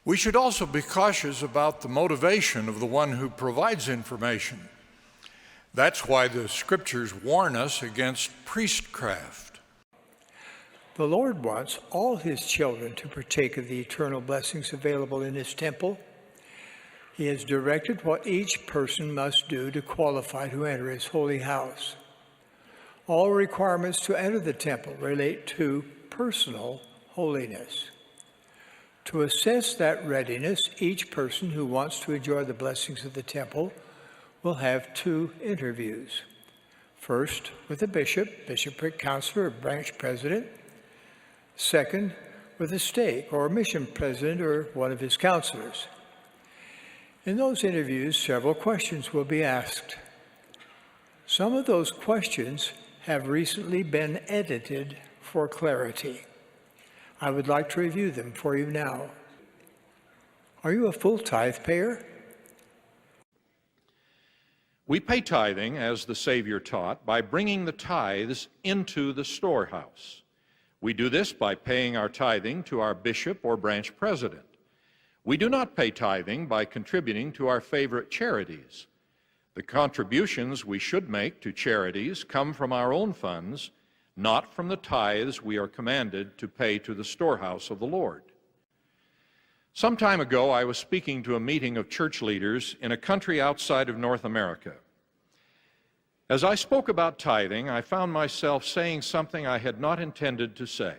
We should also be cautious about the motivation of the one who provides information. That's why the scriptures warn us against priestcraft. The Lord wants all his children to partake of the eternal blessings available in his temple. He has directed what each person must do to qualify to enter his holy house. All requirements to enter the temple relate to personal holiness. To assess that readiness, each person who wants to enjoy the blessings of the temple will have 2 interviews. First, with a bishop, bishopric counselor, or branch president. Second, with a stake or mission president or one of his counselors. In those interviews, several questions will be asked. Some of those questions have recently been edited for clarity. I would like to review them for you now. Are you a full tithe payer? We pay tithing, as the Savior taught, by bringing the tithes into the storehouse. We do this by paying our tithing to our bishop or branch president. We do not pay tithing by contributing to our favorite charities. The contributions we should make to charities come from our own funds, not from the tithes we are commanded to pay to the storehouse of the Lord. Some time ago, I was speaking to a meeting of church leaders in a country outside of North America. As I spoke about tithing, I found myself saying something I had not intended to say.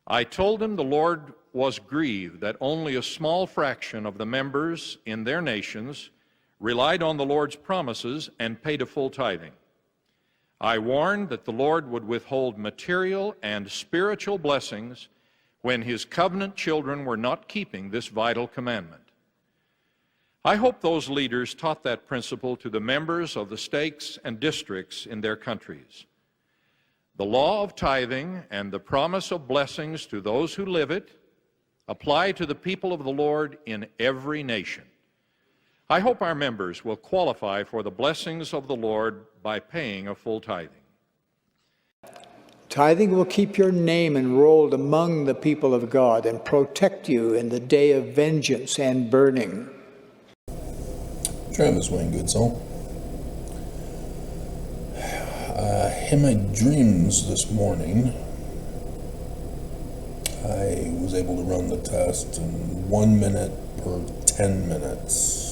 I told them the Lord was grieved that only a small fraction of the members in their nations relied on the Lord's promises and paid a full tithing. I warned that the Lord would withhold material and spiritual blessings when his covenant children were not keeping this vital commandment. I hope those leaders taught that principle to the members of the stakes and districts in their countries. The law of tithing and the promise of blessings to those who live it apply to the people of the Lord in every nation. I hope our members will qualify for the blessings of the Lord by paying a full tithing. Tithing will keep your name enrolled among the people of God and protect you in the day of vengeance and burning. Travis Wayne Goodsall. In my dreams this morning, I was able to run the test in 1 minute per 10 minutes.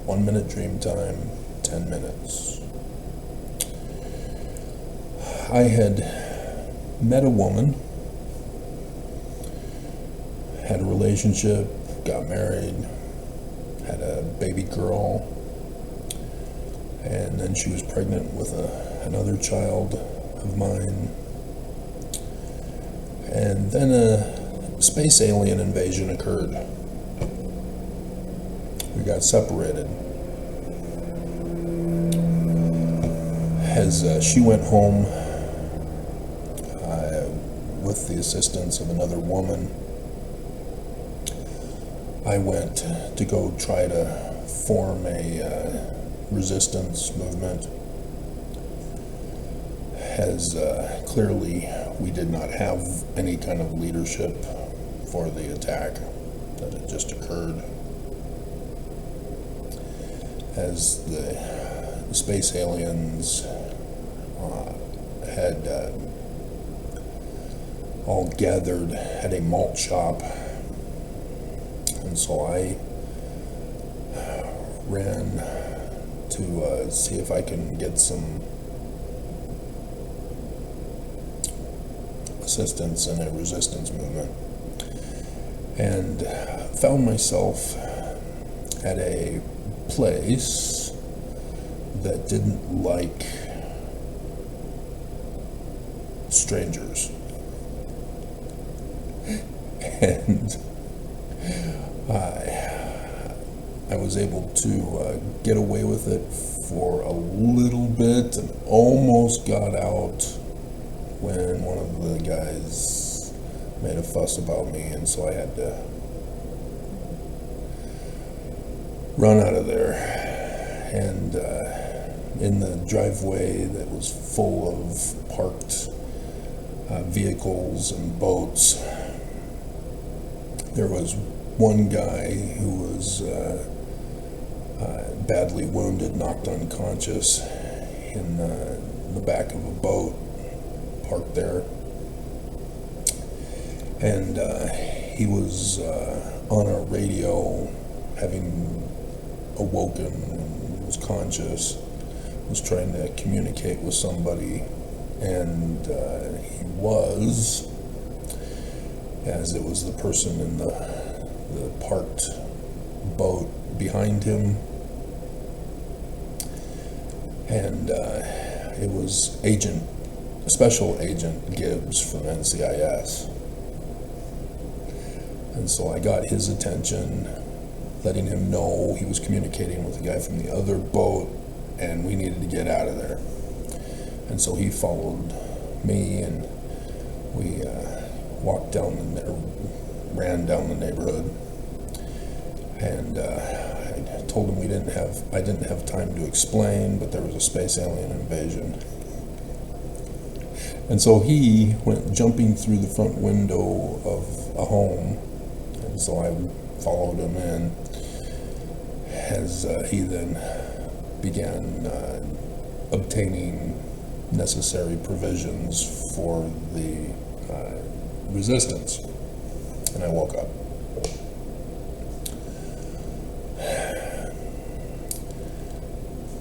1 minute dream time, 10 minutes. I had met a woman, had a relationship, got married, had a baby girl, and then she was pregnant with another child of mine. And then a space alien invasion occurred. We got separated. As she went home, with the assistance of another woman, I went to go try to form a resistance movement, as clearly we did not have any kind of leadership for the attack that had just occurred. As the space aliens had all gathered at a malt shop, and so I ran to see if I can get some assistance in a resistance movement, and found myself at a place that didn't like strangers. And I was able to get away with it for a little bit and almost got out when one of the guys made a fuss about me, and so I had to run out of there. And in the driveway that was full of parked vehicles and boats, there was one guy who was badly wounded, knocked unconscious in the back of a boat parked there. And he was on a radio, having awoken and was conscious, was trying to communicate with somebody, and he was, as it was the person in the parked boat behind him, and it was Special Agent Gibbs from NCIS. And so I got his attention, letting him know he was communicating with a guy from the other boat, and we needed to get out of there. And so he followed me, and we ran down the neighborhood, and I told him I didn't have time to explain, but there was a space alien invasion. And so he went jumping through the front window of a home, and so I followed him in, as he then began obtaining necessary provisions for the resistance, and I woke up.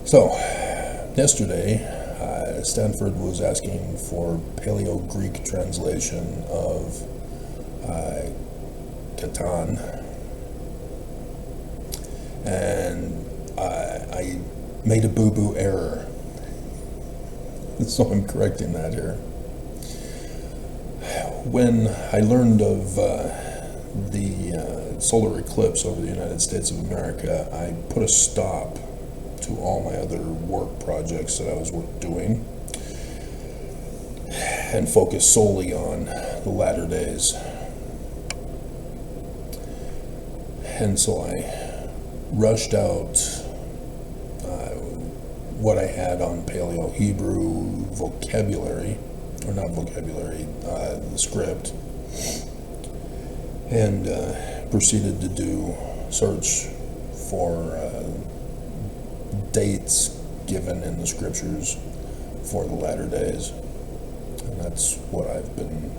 So, yesterday, Stanford was asking for Paleo-Greek translation of Catan, and I made a boo-boo error, so I'm correcting that here. When I learned of the solar eclipse over the United States of America, I put a stop to all my other work projects that I was doing and focused solely on the latter days. And so I rushed out what I had on Paleo-Hebrew vocabulary, or not vocabulary, the script, and proceeded to do search for dates given in the scriptures for the latter days. And that's what I've been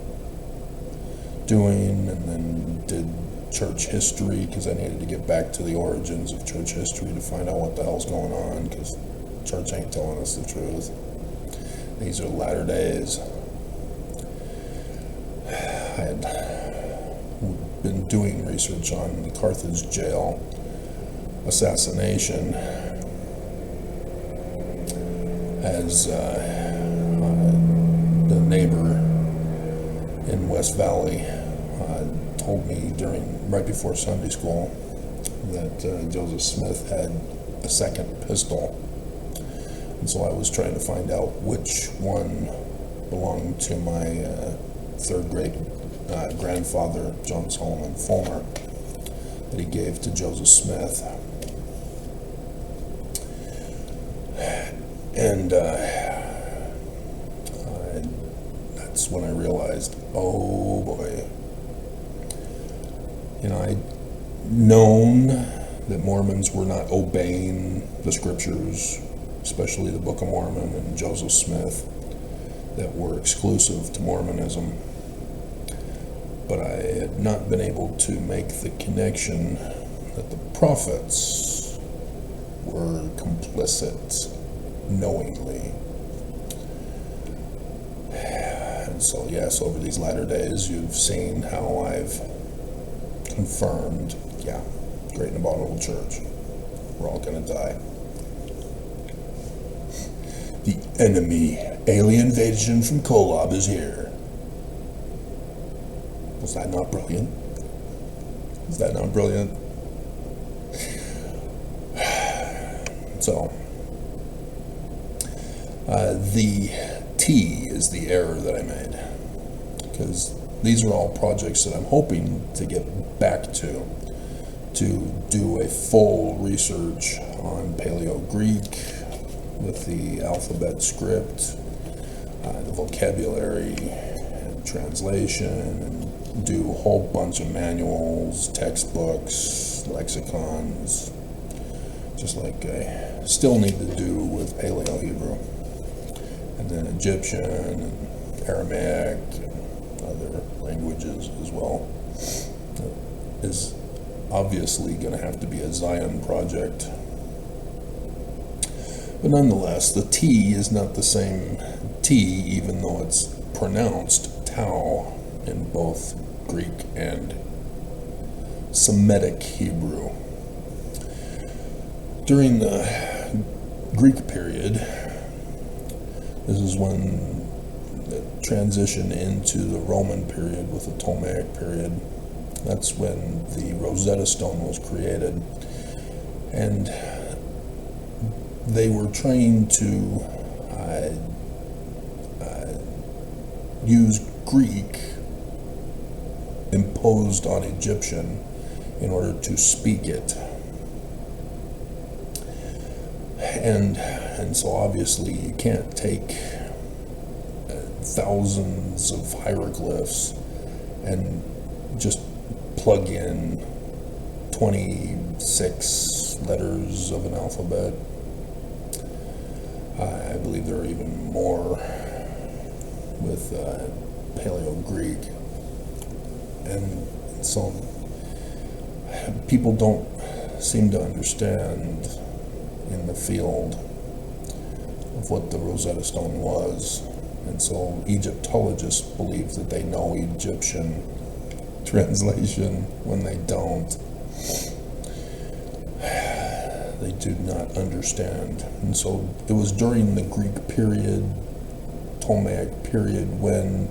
doing, and then did church history, because I needed to get back to the origins of church history to find out what the hell's going on, because church ain't telling us the truth. These are latter days. I had been doing research on the Carthage jail assassination, as the neighbor in West Valley told me right before Sunday school that Joseph Smith had a second pistol. And so I was trying to find out which one belonged to my third great grandfather, John Solomon Fulmer, that he gave to Joseph Smith. And that's when I realized, oh boy, I'd known that Mormons were not obeying the scriptures, especially the Book of Mormon and Joseph Smith, that were exclusive to Mormonism. But I had not been able to make the connection that the prophets were complicit knowingly. And so, yes, over these latter days, you've seen how I've confirmed, great and abominable church, we're all going to die. The enemy alien invasion from Kolob is here. Was that not brilliant? Is that not brilliant? So, the T is the error that I made, because these are all projects that I'm hoping to get back to do a full research on Paleo-Greek with the alphabet script, the vocabulary, and translation, and do a whole bunch of manuals, textbooks, lexicons, just like I still need to do with Paleo Hebrew, and then Egyptian and Aramaic and other languages as well. It is obviously going to have to be a Zion project. But nonetheless, the T is not the same T, even though it's pronounced Tau in both Greek and Semitic Hebrew. During the Greek period, this is when the transition into the Roman period with the Ptolemaic period. That's when the Rosetta Stone was created. And they were trying to use Greek imposed on Egyptian in order to speak it. And so obviously you can't take thousands of hieroglyphs and just plug in 26 letters of an alphabet. I believe there are even more with Paleo-Greek. And so people don't seem to understand in the field of what the Rosetta Stone was. And so Egyptologists believe that they know Egyptian translation when they don't. They do not understand. And so it was during the Greek period, Ptolemaic period, when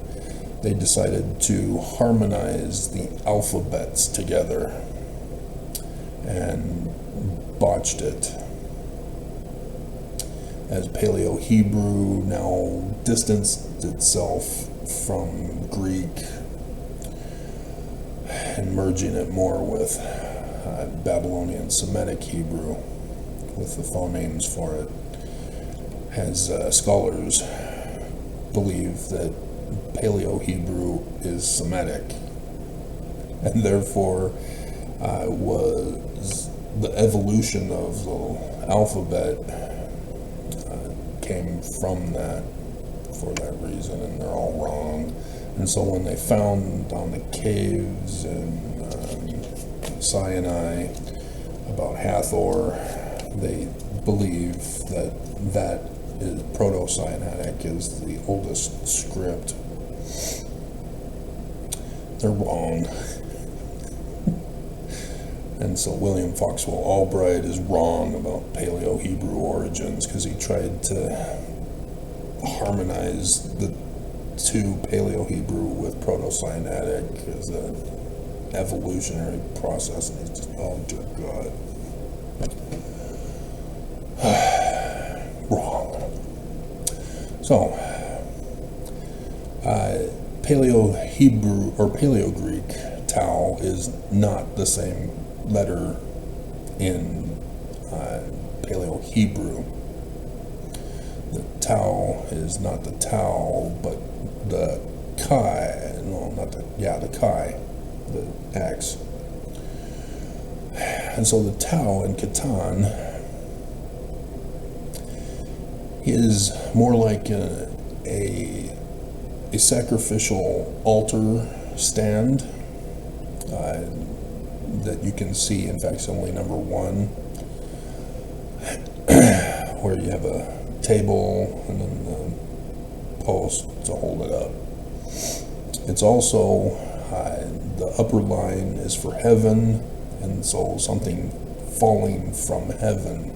they decided to harmonize the alphabets together and botched it. As Paleo-Hebrew now distanced itself from Greek and merging it more with Babylonian Semitic Hebrew with the phonemes for it, as scholars believe that Paleo-Hebrew is Semitic, and therefore was the evolution of the alphabet came from that for that reason, and they're all wrong. And so when they found on the caves in Sinai about Hathor, they believe that that is Proto-Sinaitic is the oldest script. They're wrong. And so William Foxwell Albright is wrong about Paleo-Hebrew origins because he tried to harmonize the two Paleo-Hebrew with Proto-Sinaitic as an evolutionary process, and he's just, oh dear God. Wrong. So, Paleo-Hebrew or Paleo-Greek, Tau, is not the same letter in Paleo-Hebrew. The Tau is not the Tau, but the Chi, the Chi, the X. And so the Tau in Catan is more like a sacrificial altar stand that you can see in facsimile number 1, where you have a table and then the post to hold it up. It's also the upper line is for heaven, and so something falling from heaven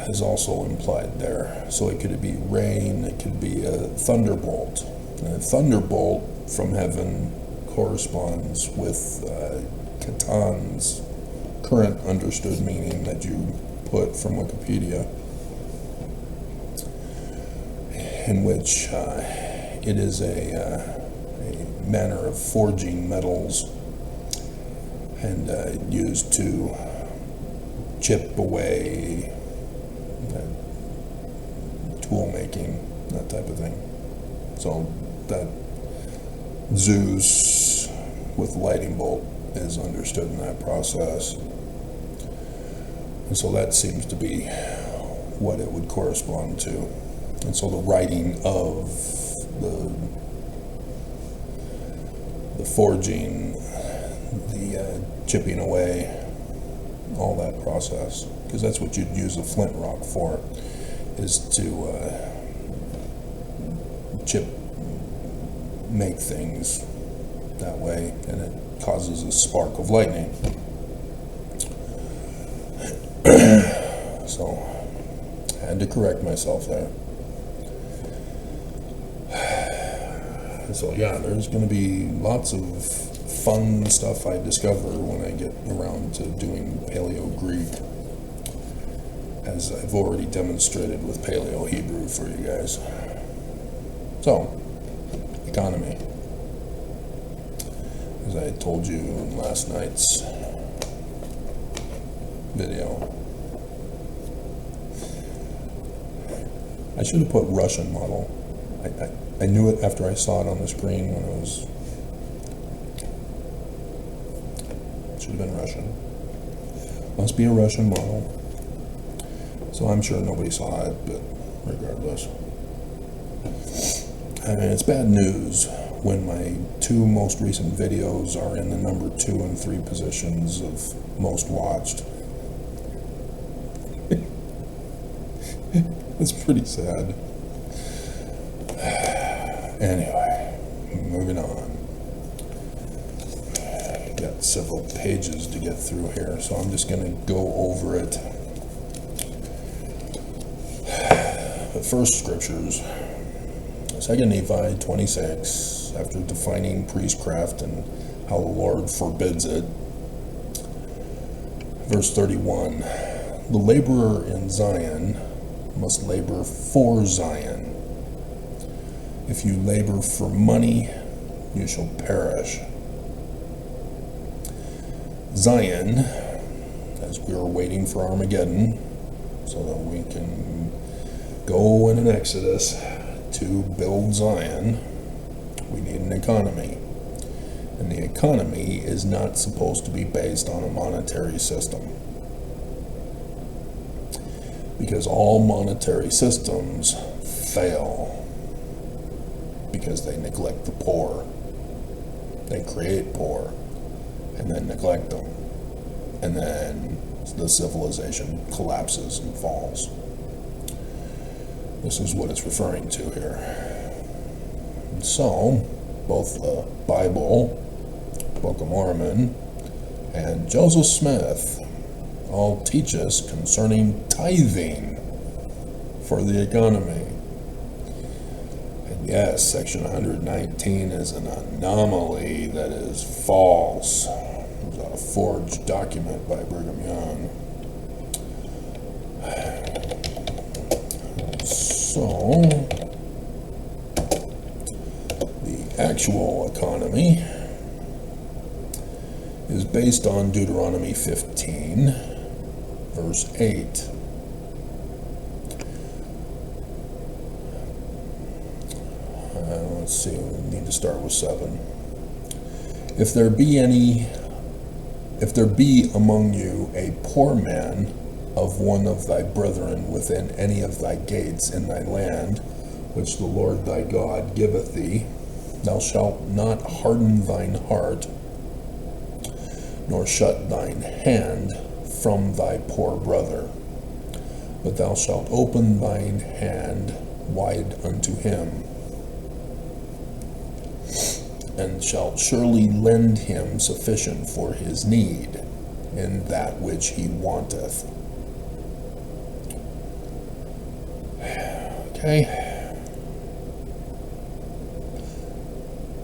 is also implied there. So it could be rain, it could be a thunderbolt. And a thunderbolt from heaven corresponds with Catan's current understood meaning that you put from Wikipedia, in which it is a manner of forging metals and used to chip away, tool making, that type of thing. So that Zeus with the lightning bolt is understood in that process. And so that seems to be what it would correspond to. And so the writing of the forging, the chipping away, all that process, because that's what you'd use a flint rock for, is to make things that way, and it causes a spark of lightning. So I had to correct myself there. So yeah, there's going to be lots of fun stuff I discover when I get around to doing Paleo-Greek, as I've already demonstrated with Paleo-Hebrew for you guys. So, economy. As I told you in last night's video, I should have put Russian model. I knew it after I saw it on the screen when it was. It should have been Russian. Must be a Russian model. So I'm sure nobody saw it, but regardless. I mean, it's bad news when my two most recent videos are in the number 2 and 3 positions of most watched. It's pretty sad. Anyway, moving on. Got several pages to get through here, so I'm just going to go over it. The first scriptures, 2 Nephi 26, after defining priestcraft and how the Lord forbids it. Verse 31, the laborer in Zion must labor for Zion. If you labor for money, you shall perish. Zion, as we are waiting for Armageddon, so that we can go in an Exodus to build Zion, we need an economy. And the economy is not supposed to be based on a monetary system, because all monetary systems fail because they neglect the poor. They create poor and then neglect them, and then the civilization collapses and falls. This is what it's referring to here. So, both the Bible, Book of Mormon, and Joseph Smith all teach us concerning tithing for the economy. And yes, section 119 is an anomaly that is false. It was a forged document by Brigham Young. So, the actual economy is based on Deuteronomy 15, verse 8. Let's see, we need to start with 7. If there be among you a poor man of one of thy brethren within any of thy gates in thy land, which the Lord thy God giveth thee, thou shalt not harden thine heart, nor shut thine hand from thy poor brother, but thou shalt open thine hand wide unto him, and shalt surely lend him sufficient for his need in that which he wanteth. Okay.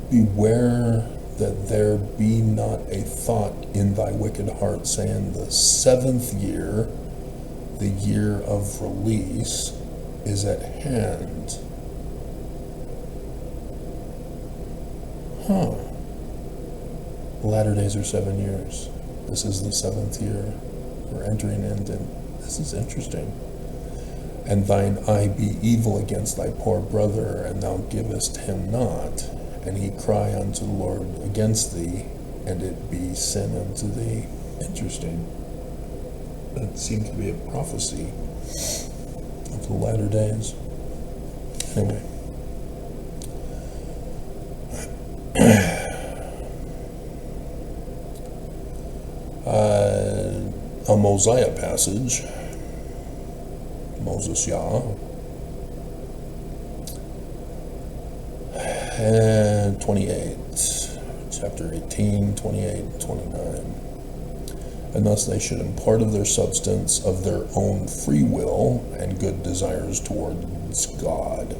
Beware that there be not a thought in thy wicked heart, saying, the 7th year, the year of release, is at hand. The latter days are 7 years. This is the 7th year we're entering into. This is interesting. And thine eye be evil against thy poor brother, and thou givest him not, and he cry unto the Lord against thee, and it be sin unto thee. Interesting. That seems to be a prophecy of the latter days. Anyway. A Mosiah passage, Moses Yah, and 28, chapter 18, 28, 29. And thus they should impart of their substance of their own free will and good desires towards God.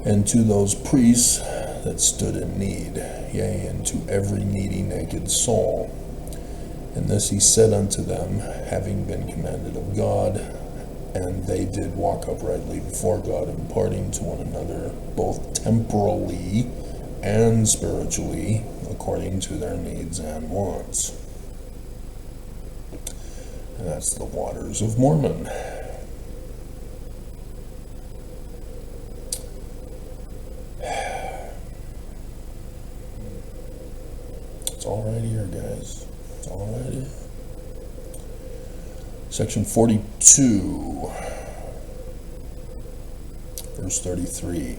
And to those priests that stood in need, yea, and to every needy naked soul. And this he said unto them, having been commanded of God, and they did walk uprightly before God, imparting to one another both temporally and spiritually, according to their needs and wants. And that's the waters of Mormon. It's all right here, guys. It's all right here. Section 42, verse 33.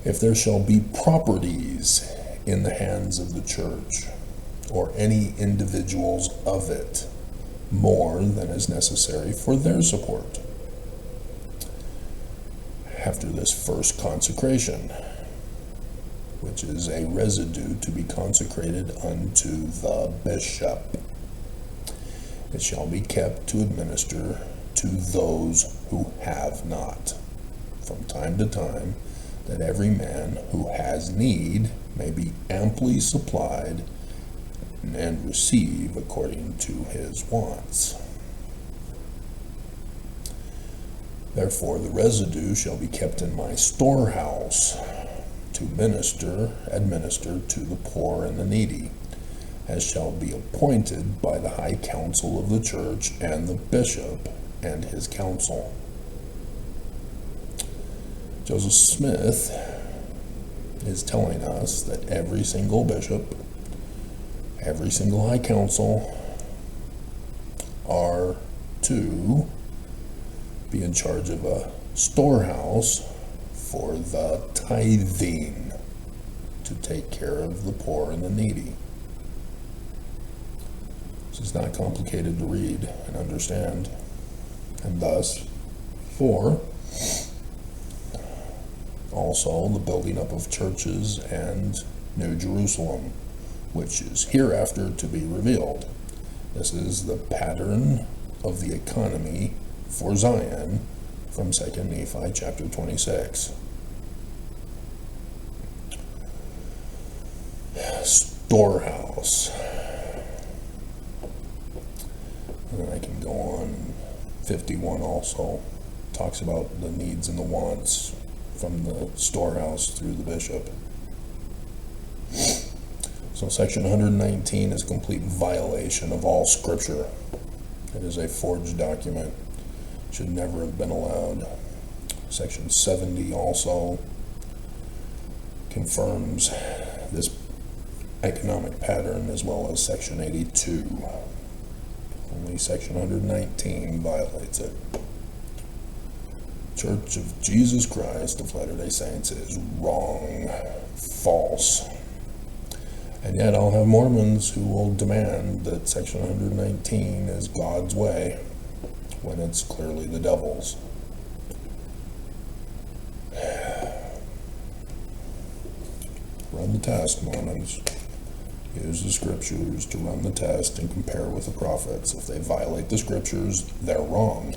If there shall be properties in the hands of the church, or any individuals of it, more than is necessary for their support, after this first consecration, which is a residue to be consecrated unto the bishop, it shall be kept to administer to those who have not, from time to time, that every man who has need may be amply supplied and receive according to his wants. Therefore the residue shall be kept in my storehouse, to administer to the poor and the needy, as shall be appointed by the high council of the church and the bishop and his council. Joseph Smith is telling us that every single bishop, every single high council are to be in charge of a storehouse for the tithing, to take care of the poor and the needy. This is not complicated to read and understand. And thus, for also the building up of churches and New Jerusalem, which is hereafter to be revealed. This is the pattern of the economy for Zion from 2 Nephi chapter 26. Storehouse. And then I can go on. 51 also talks about the needs and the wants from the storehouse through the bishop. So section 119 is a complete violation of all scripture. It is a forged document. Should never have been allowed. Section 70 also confirms this economic pattern, as well as section 82. Only section 119 violates it. Church of Jesus Christ of Latter-day Saints is wrong, false. And yet I'll have Mormons who will demand that section 119 is God's way, when it's clearly the devil's. Run the test, Mormons. Use the scriptures to run the test and compare with the prophets. If they violate the scriptures, they're wrong.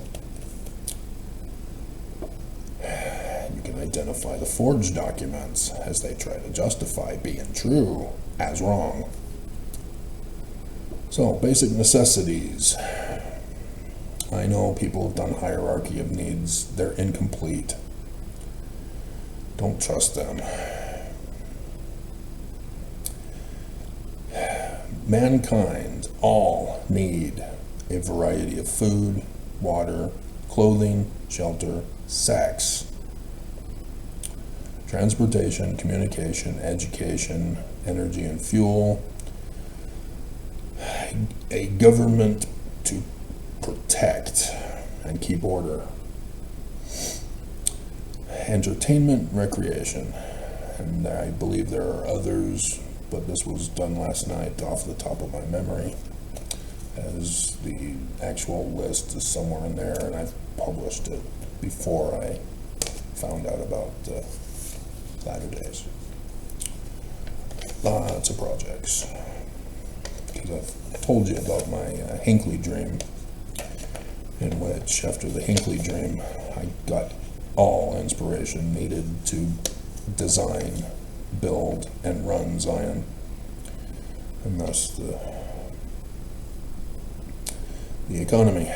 You can identify the forged documents as they try to justify being true as wrong. So, basic necessities. I know people have done hierarchy of needs. They're incomplete. Don't trust them. Mankind all need a variety of food, water, clothing, shelter, sex, transportation, communication, education, energy and fuel, a government to protect and keep order, entertainment, recreation, and I believe there are others, but this was done last night off the top of my memory, as the actual list is somewhere in there, and I've published it before I found out about Latter-days. Lots of projects, because I've told you about my Hinckley dream, in which after the Hinckley dream I got all inspiration needed to design, build, and run Zion, and thus the economy.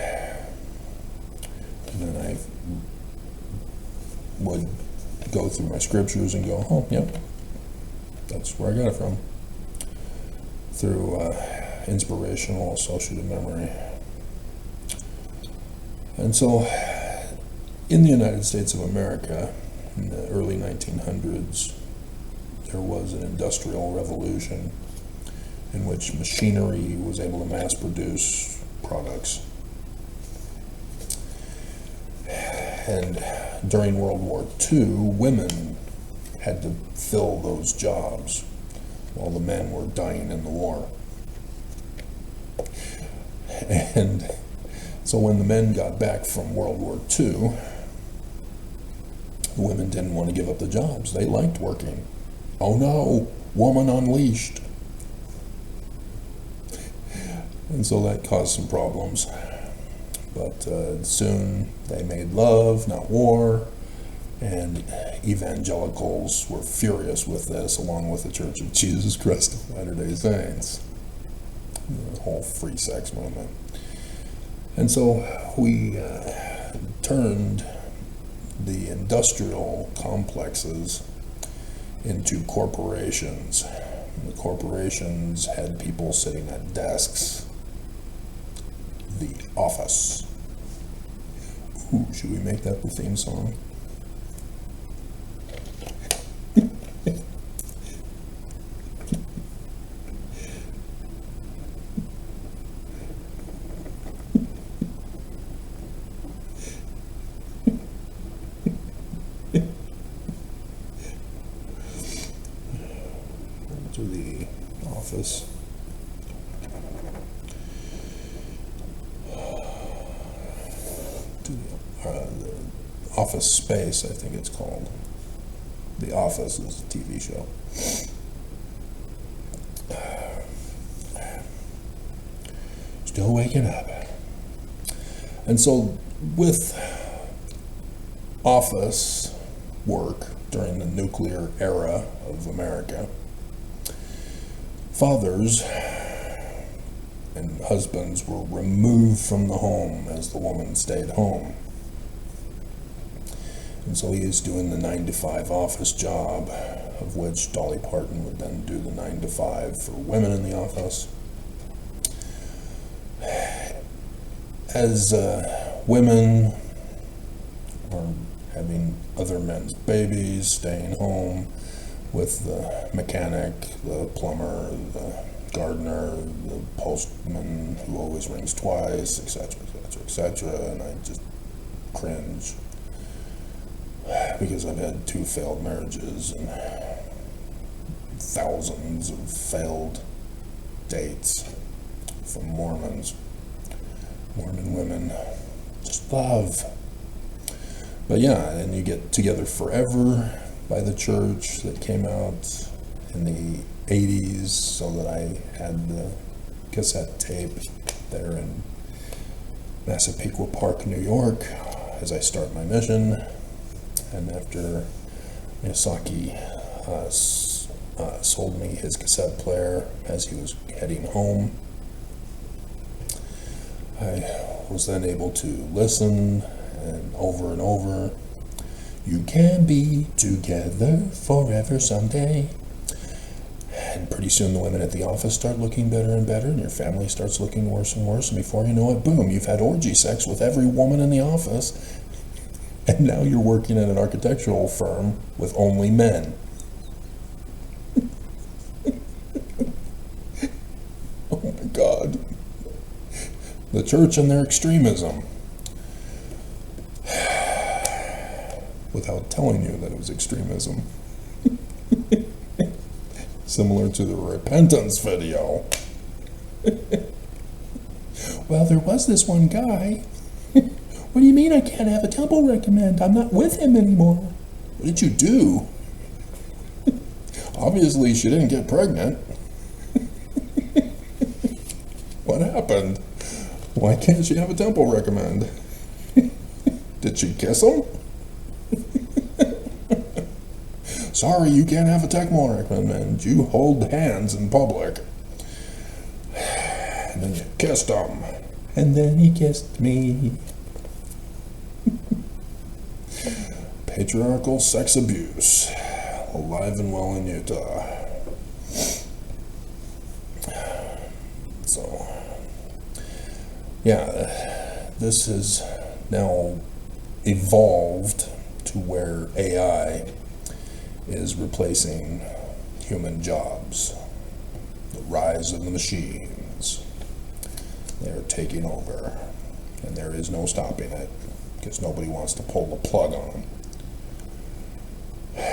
And then I would go through my scriptures and go, oh, yep, that's where I got it from, through inspirational associative memory. And so in the United States of America, in the early 1900s, there was an industrial revolution in which machinery was able to mass produce products. And during World War II, women had to fill those jobs while the men were dying in the war. And so when the men got back from World War II, the women didn't want to give up the jobs. They liked working. Oh no, woman unleashed. And so that caused some problems. But soon they made love, not war, and evangelicals were furious with this, along with the Church of Jesus Christ of Latter-day Saints, the whole free sex movement. And so we turned the industrial complexes into corporations. And the corporations had people sitting at desks. The office. Ooh, should we make that the theme song? To the office. The Office Space, I think it's called. The Office is a TV show. Still waking up. And so with office work during the nuclear era of America, fathers and husbands were removed from the home as the woman stayed home. And so he is doing the 9-to-5 office job, of which Dolly Parton would then do the 9-to-5 for women in the office. As women are having other men's babies, staying home with the mechanic, the plumber, the gardener, the postman who always rings twice, etc., etc., etc., and I just cringe. Because I've had 2 failed marriages and thousands of failed dates from Mormons, Mormon women, just love. But yeah, and you get Together Forever by the church that came out in the 80s, so that I had the cassette tape there in Massapequa Park, New York, as I start my mission. And after Miyazaki sold me his cassette player as he was heading home, I was then able to listen and over, you can be together forever someday. And pretty soon the women at the office start looking better and better, and your family starts looking worse and worse, and before you know it, boom, you've had orgy sex with every woman in the office. And now you're working at an architectural firm with only men. Oh my God. The church and their extremism. Without telling you that it was extremism. Similar to the repentance video. Well, there was this one guy. What do you mean I can't have a temple recommend? I'm not with him anymore. What did you do? Obviously, she didn't get pregnant. What happened? Why can't she have a temple recommend? Did she kiss him? Sorry, you can't have a temple recommend. You hold hands in public. And then you kissed him. And then he kissed me. Patriarchal sex abuse, alive and well in Utah. So, yeah, this has now evolved to where AI is replacing human jobs. The rise of the machines. They're taking over, and there is no stopping it, because nobody wants to pull the plug on them.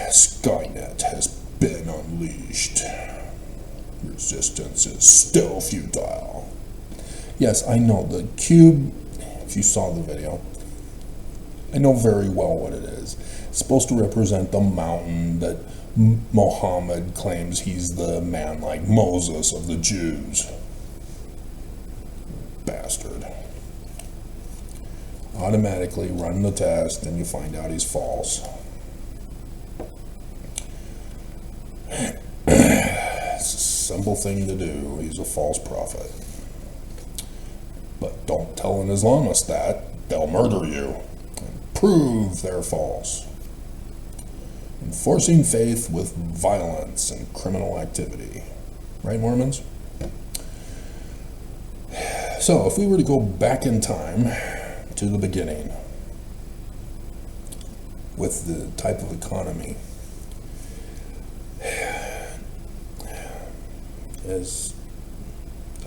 Skynet has been unleashed. Resistance is still futile. Yes, I know the cube, if you saw the video, I know very well what it is. It's supposed to represent the mountain that Muhammad claims he's the man like Moses of the Jews. Bastard. Automatically run the test and you find out he's false. It's a simple thing to do. He's a false prophet. But don't tell an Islamist that. They'll murder you and prove they're false. Enforcing faith with violence and criminal activity. Right, Mormons? So, if we were to go back in time to the beginning with the type of economy, as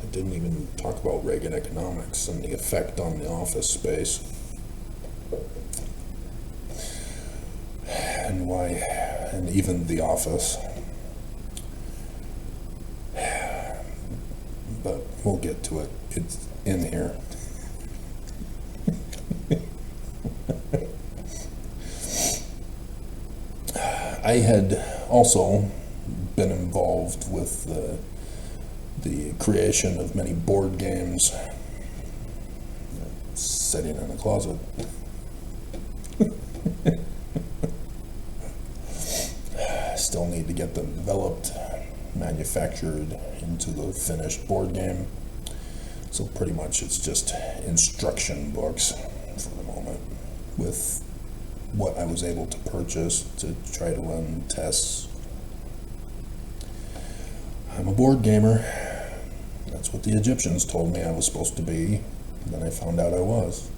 I didn't even talk about Reagan economics and the effect on the office space and why, and even the office, but we'll get to it. It's in here. I had also been involved with the creation of many board games, sitting in a closet. Still need to get them developed, manufactured into the finished board game. So pretty much it's just instruction books for the moment with what I was able to purchase to try to run tests. I'm a board gamer. That's what the Egyptians told me I was supposed to be. And then I found out I was.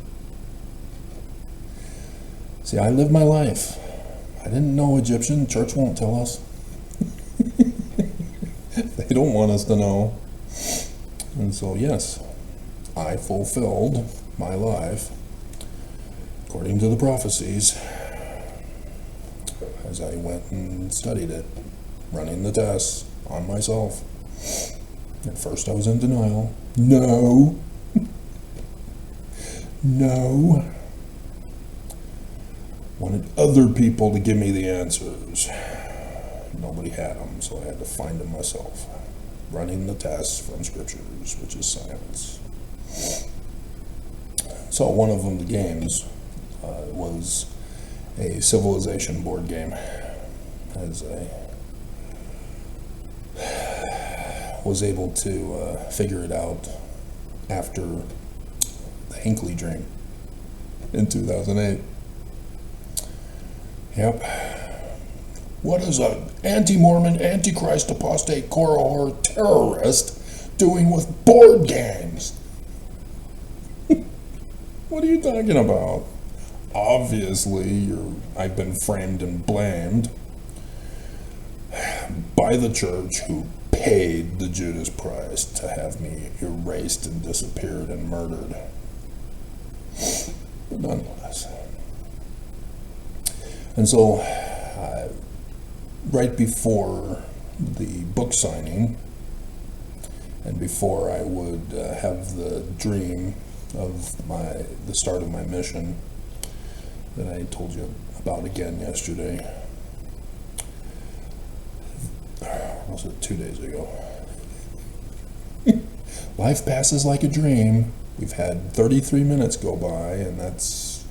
See, I live my life. I didn't know Egyptian. Church won't tell us. They don't want us to know. And so, yes, I fulfilled my life according to the prophecies as I went and studied it, running the tests on myself. At first I was in denial. No. No. Wanted other people to give me the answers. Nobody had them, so I had to find them myself. Running the tests from scriptures, which is science. So one of them, the games, was a civilization board game. As I was able to figure it out after the Hinckley dream in 2008. Yep. What is an anti-Mormon, antichrist, apostate, or terrorist doing with board games? What are you talking about? obviously I've been framed and blamed by the church, who paid the Judas price to have me erased and disappeared and murdered. But nonetheless. And so, right before the book signing, and before I would have the dream of the start of my mission that I told you about again yesterday, was it 2 days ago? Life passes like a dream. We've had 33 minutes go by, and that's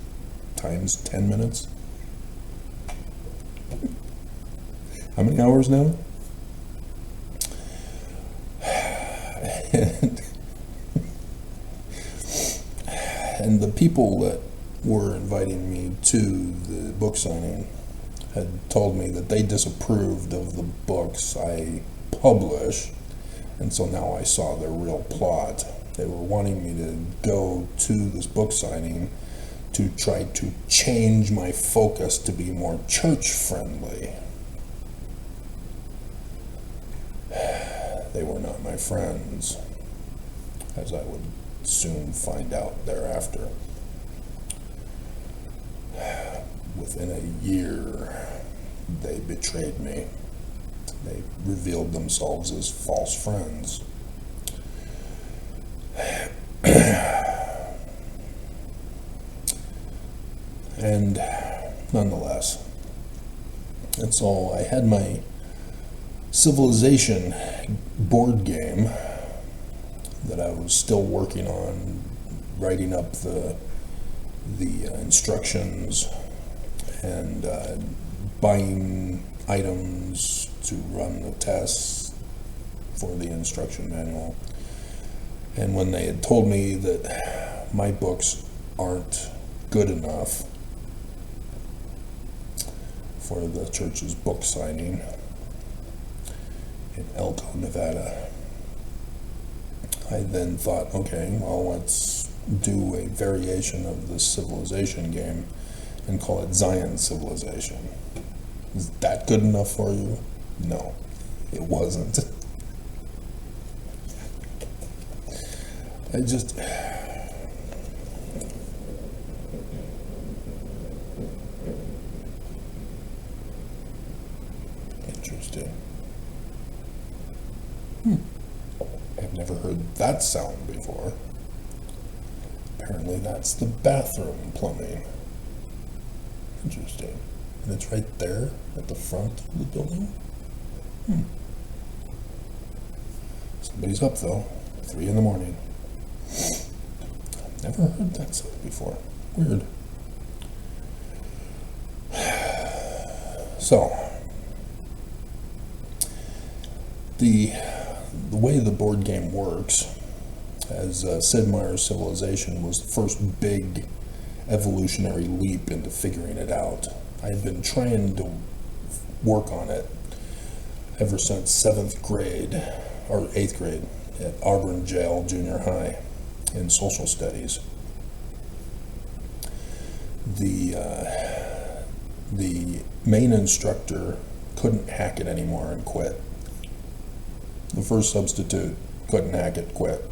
times 10 minutes. How many hours now? And the people that were inviting me to the book signing had told me that they disapproved of the books I publish, and so now I saw their real plot. They were wanting me to go to this book signing to try to change my focus to be more church-friendly. They were not my friends, as I would soon find out thereafter. Within a year, they betrayed me. They revealed themselves as false friends. And nonetheless, and so I had my Civilization board game that I was still working on, writing up the instructions and buying items to run the tests for the instruction manual. And when they had told me that my books aren't good enough for the church's book signing in Elko, Nevada, I then thought, okay, well, let's do a variation of this Civilization game and call it Zion Civilization. Is that good enough for you? No, it wasn't. I just... Interesting. I've never heard that sound before. Apparently that's the bathroom plumbing. Interesting. And it's right there at the front of the building? Somebody's up though, 3 in the morning. Never heard that sound before. Weird. So, the way the board game works, as Sid Meier's Civilization was the first big evolutionary leap into figuring it out. I had been trying to work on it ever since 7th grade, or 8th grade, at Auburn Jail Junior High in social studies. The main instructor couldn't hack it anymore and quit. The first substitute couldn't hack it, quit.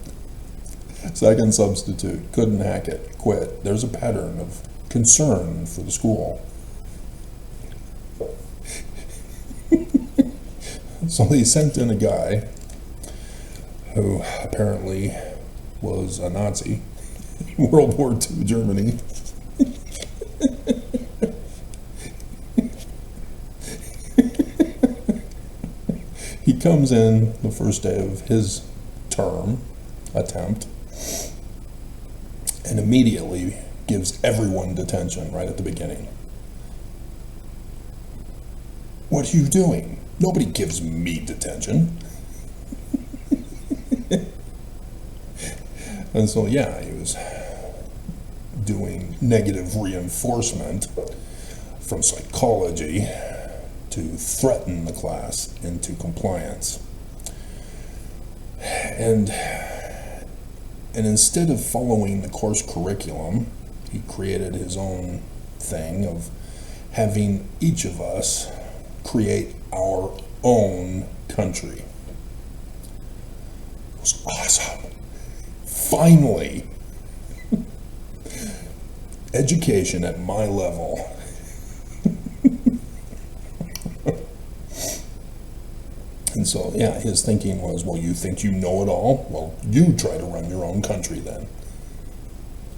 Second substitute couldn't hack it, quit. There's a pattern of concern for the school. So they sent in a guy who apparently was a Nazi in World War II Germany. He comes in the first day of his attempt, and immediately gives everyone detention right at the beginning. What are you doing? Nobody gives me detention. And so, yeah, he was doing negative reinforcement from psychology to threaten the class into compliance. And instead of following the course curriculum, he created his own thing of having each of us create our own country. It was awesome. Finally, education at my level. And so, yeah, his thinking was, well, you think you know it all? Well, you try to run your own country then.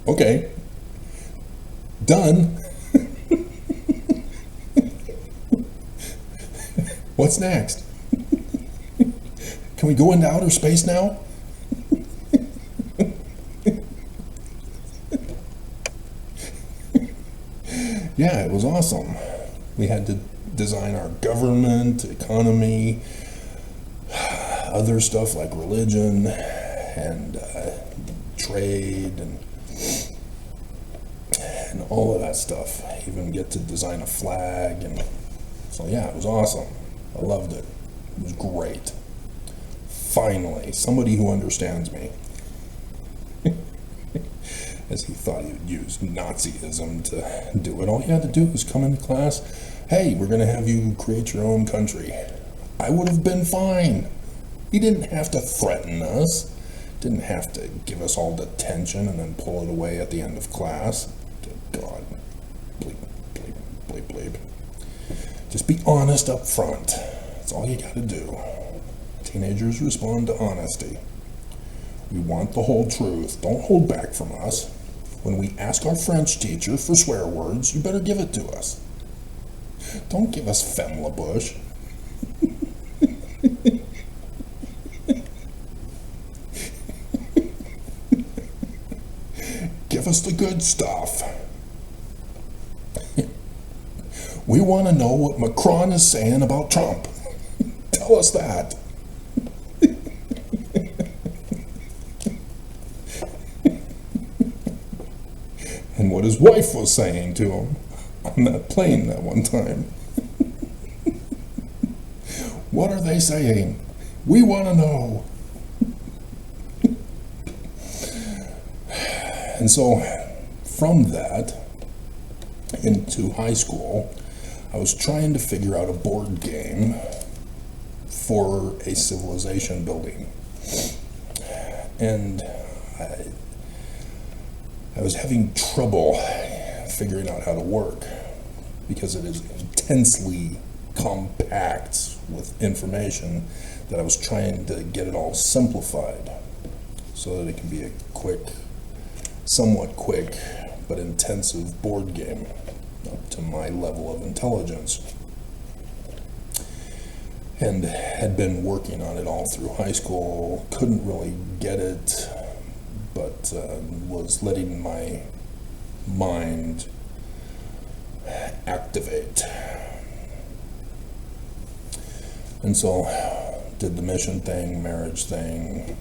Okay. Done. What's next? Can we go into outer space now? Yeah, it was awesome. We had to design our government, economy, other stuff like religion and trade and all of that stuff. Even get to design a flag. And so, yeah, it was awesome. I loved it. It was great. Finally, somebody who understands me. As he thought he would use Nazism to do it. All he had to do was come into class. Hey, we're going to have you create your own country. I would have been fine. He didn't have to threaten us. Didn't have to give us all detention and then pull it away at the end of class. Good God. Bleep, bleep, bleep, bleep. Just be honest up front. That's all you got to do. Teenagers respond to honesty. We want the whole truth. Don't hold back from us. When we ask our French teacher for swear words, you better give it to us. Don't give us femme la bouche. Give us the good stuff. We want to know what Macron is saying about Trump. Tell us that. And what his wife was saying to him on that plane that one time. What are they saying? We want to know. And so from that into high school, I was trying to figure out a board game for a civilization building. And I was having trouble figuring out how to work because it is intensely compact with information that I was trying to get it all simplified so that it can be a quick, somewhat quick, but intensive board game up to my level of intelligence. And had been working on it all through high school, couldn't really get it, but was letting my mind activate. And so did the mission thing, marriage thing,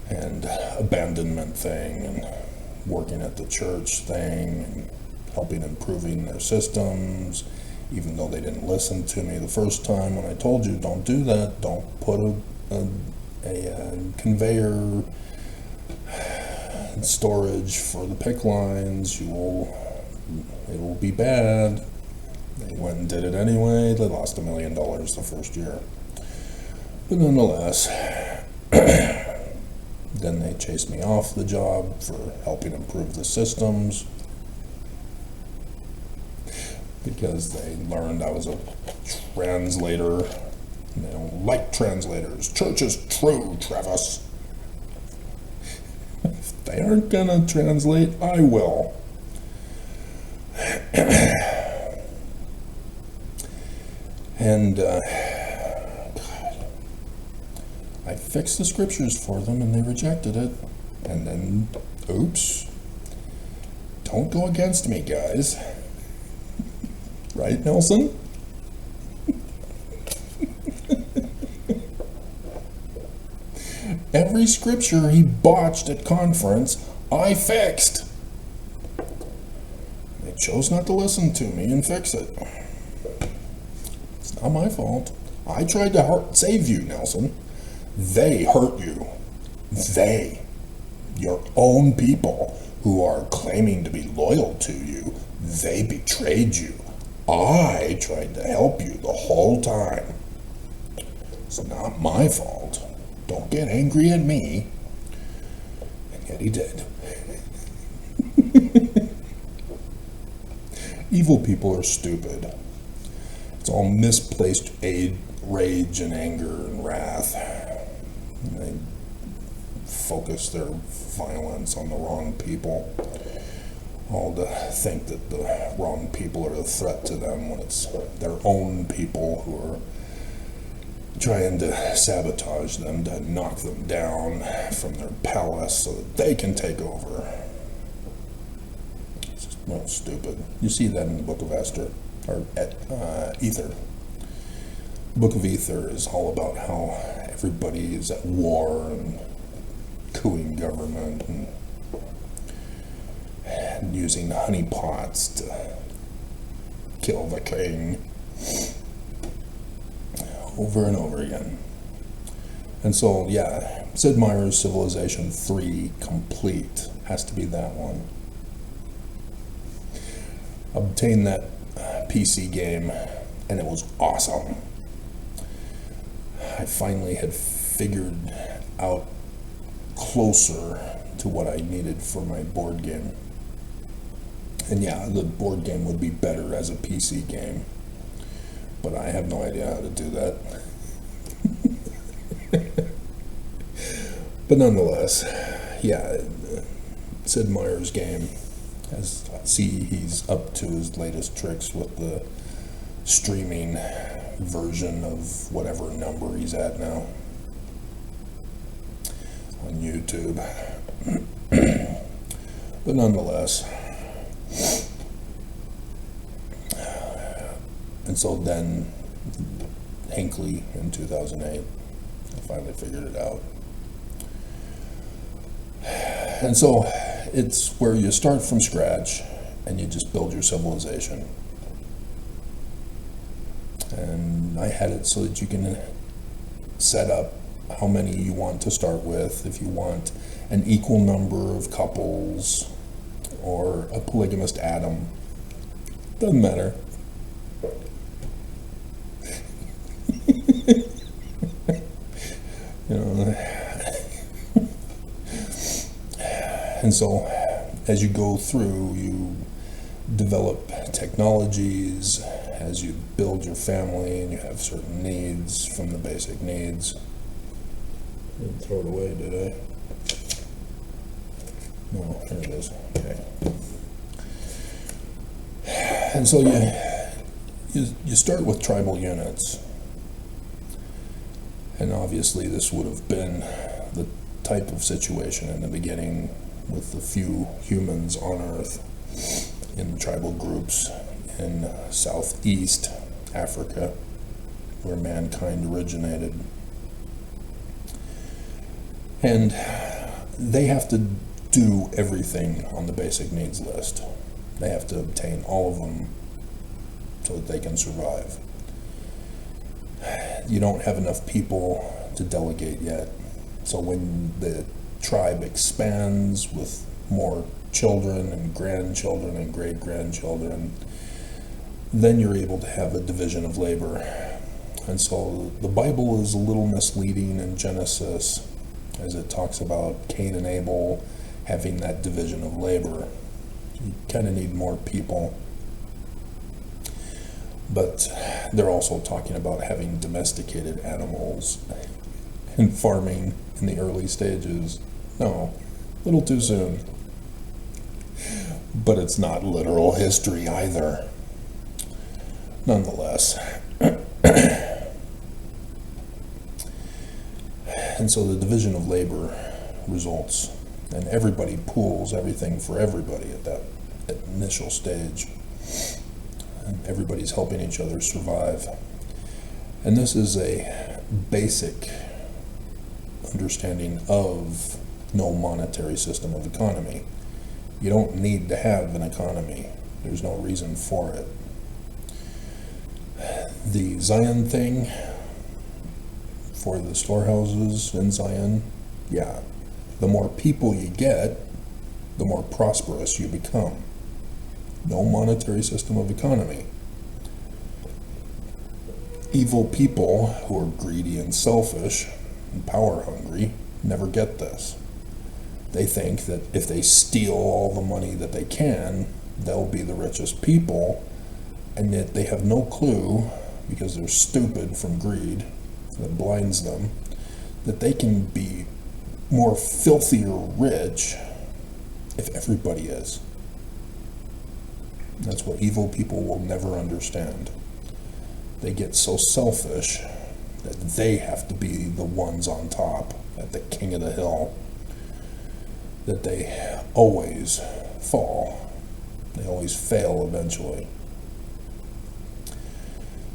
and abandonment thing, and working at the church thing, and helping improving their systems, even though they didn't listen to me the first time when I told you, don't do that, don't put a conveyor storage for the pick lines, it will be bad. They went and did it anyway. They lost $1 million the first year. But nonetheless, then they chased me off the job for helping improve the systems because they learned I was a translator. And they don't like translators. Church is true, Travis. If they aren't gonna translate, I will. And God, I fixed the scriptures for them and they rejected it. And then, oops, don't go against me, guys. Right, Nelson? Every scripture he botched at conference, I fixed. They chose not to listen to me and fix it. It's not my fault. I tried to save you, Nelson. They hurt you. They, your own people, who are claiming to be loyal to you, they betrayed you. I tried to help you the whole time. It's not my fault. Don't get angry at me. And yet he did. Evil people are stupid. It's all misplaced rage and anger and wrath. And they focus their violence on the wrong people, all to think that the wrong people are a threat to them when it's their own people who are trying to sabotage them, to knock them down from their palace so that they can take over. It's just stupid. You see that in the book of Esther, or Ether. The book of Ether is all about how everybody is at war and cooing government and using honeypots to kill the king over and over again. And so, yeah, Sid Meier's Civilization 3 Complete has to be that one. Obtained that PC game, and it was awesome. I finally had figured out closer to what I needed for my board game. And yeah, the board game would be better as a PC game, but I have no idea how to do that. But nonetheless, yeah, Sid Meier's game, as I see he's up to his latest tricks with the streaming version of whatever number he's at now on YouTube. But nonetheless, and so then Hinckley in 2008, I finally figured it out. And so it's where you start from scratch and you just build your civilization. And I had it so that you can set up how many you want to start with, if you want an equal number of couples or a polygamist atom. Doesn't matter. You know. And so as you go through, you develop technologies as you build your family, and you have certain needs from the basic needs. Didn't throw it away, did I? No, here it is. Okay. And so you start with tribal units. And obviously this would have been the type of situation in the beginning with the few humans on Earth in tribal groups in Southeast Africa, where mankind originated. And they have to do everything on the basic needs list. They have to obtain all of them so that they can survive. You don't have enough people to delegate yet. So when the tribe expands with more children and grandchildren and great-grandchildren, then you're able to have a division of labor. And so the Bible is a little misleading in Genesis as it talks about Cain and Abel having that division of labor. You kind of need more people. But they're also talking about having domesticated animals and farming in the early stages. No, a little too soon. But it's not literal history either. Nonetheless. And so the division of labor results, and everybody pools everything for everybody at that initial stage. And everybody's helping each other survive. And this is a basic understanding of no monetary system of economy. You don't need to have an economy. There's no reason for it. The Zion thing for the storehouses in Zion, yeah, the more people you get, the more prosperous you become. No monetary system of economy. Evil people who are greedy and selfish and power hungry never get this. They think that if they steal all the money that they can, they'll be the richest people, and yet they have no clue, because they're stupid from greed that blinds them, that they can be more filthier rich if everybody is. That's what evil people will never understand. They get so selfish that they have to be the ones on top, at the king of the hill, that they always fall. They always fail eventually.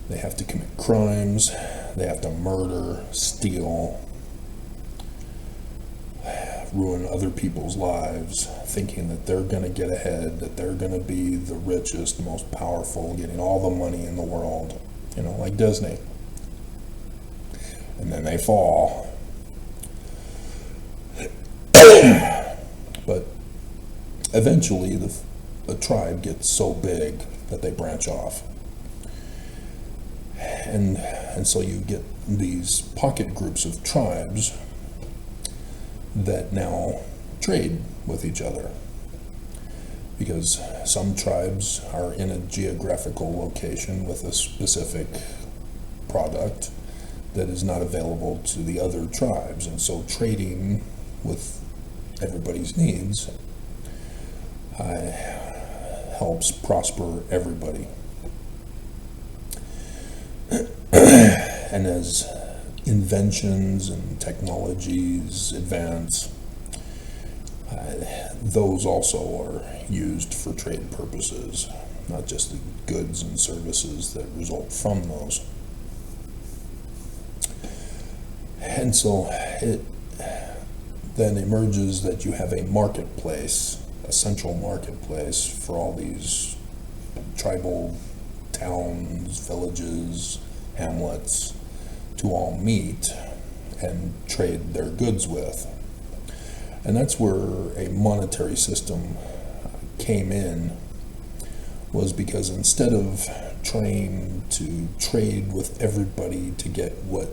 They have to commit crimes, they have to murder, steal, ruin other people's lives, thinking that they're going to get ahead, that they're going to be the richest, most powerful, getting all the money in the world, like Disney. And then they fall. But eventually the tribe gets so big that they branch off. And so you get these pocket groups of tribes that now trade with each other, because some tribes are in a geographical location with a specific product that is not available to the other tribes, and so trading with everybody's needs helps prosper everybody. And as inventions and technologies advance, those also are used for trade purposes, not just the goods and services that result from those. And so it then emerges that you have a marketplace, a central marketplace for all these tribal towns, villages, hamlets to all meet and trade their goods with. And that's where a monetary system came in, was because instead of trying to trade with everybody to get what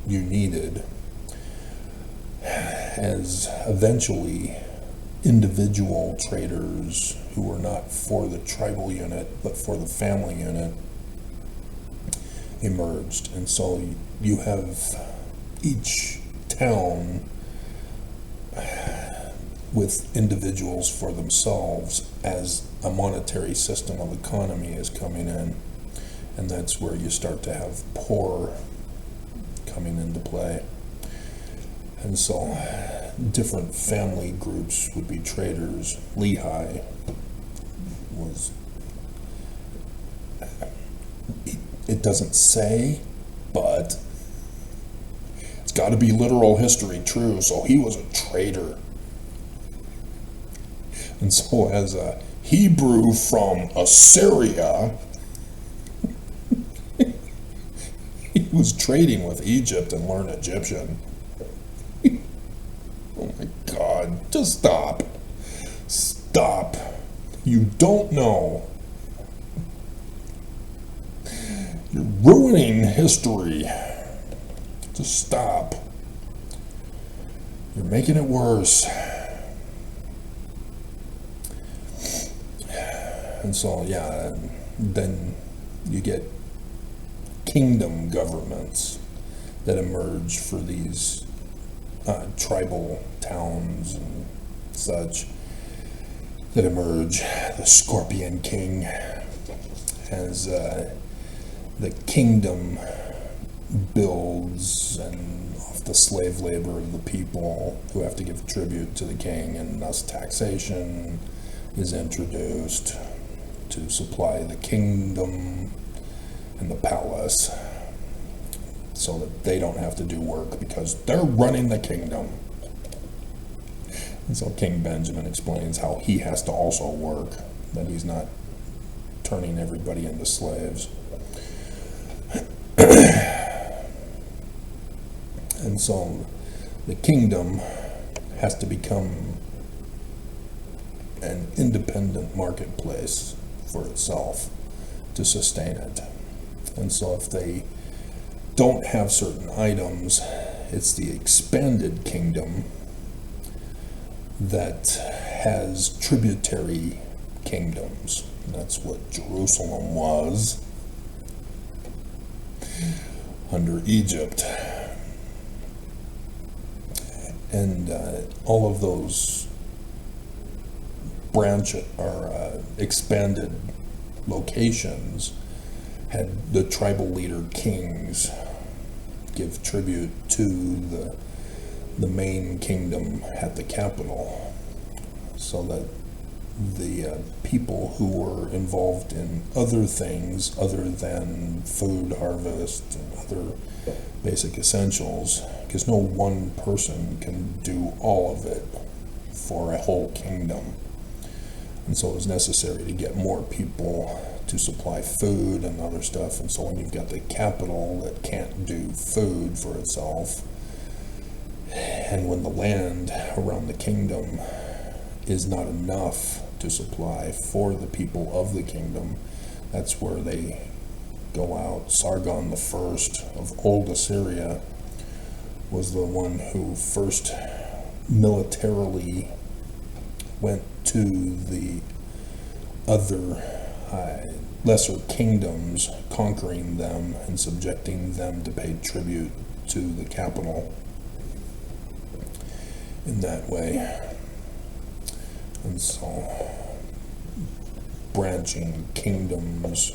you needed, as eventually individual traders who were not for the tribal unit but for the family unit emerged. And so you have each town with individuals for themselves as a monetary system of economy is coming in. And that's where you start to have poor coming into play. And so different family groups would be traders. Lehi was, it doesn't say, but it's got to be literal history true, so he was a trader. And so as a Hebrew from Assyria, he was trading with Egypt and learned Egyptian. Oh my God, just stop. Stop. You don't know. You're ruining history. Just stop. You're making it worse. And so, yeah, then you get kingdom governments that emerge for these tribal towns and such that emerge. The Scorpion King as the kingdom builds, and off the slave labor of the people who have to give tribute to the king, and thus taxation is introduced to supply the kingdom and the palace so that they don't have to do work because they're running the kingdom. And so King Benjamin explains how he has to also work, that he's not turning everybody into slaves. And so the kingdom has to become an independent marketplace for itself to sustain it. And so if they don't have certain items, it's the expanded kingdom that has tributary kingdoms. And that's what Jerusalem was under Egypt. And all of those expanded locations had the tribal leader kings give tribute to the main kingdom at the capital, so that the people who were involved in other things other than food harvest and other basic essentials, because no one person can do all of it for a whole kingdom. And so it was necessary to get more people to supply food and other stuff. And so when you've got the capital that can't do food for itself, and when the land around the kingdom is not enough to supply for the people of the kingdom, that's where they go out. Sargon the First of Old Assyria was the one who first militarily went to the other lesser kingdoms, conquering them and subjecting them to pay tribute to the capital in that way. And so branching kingdoms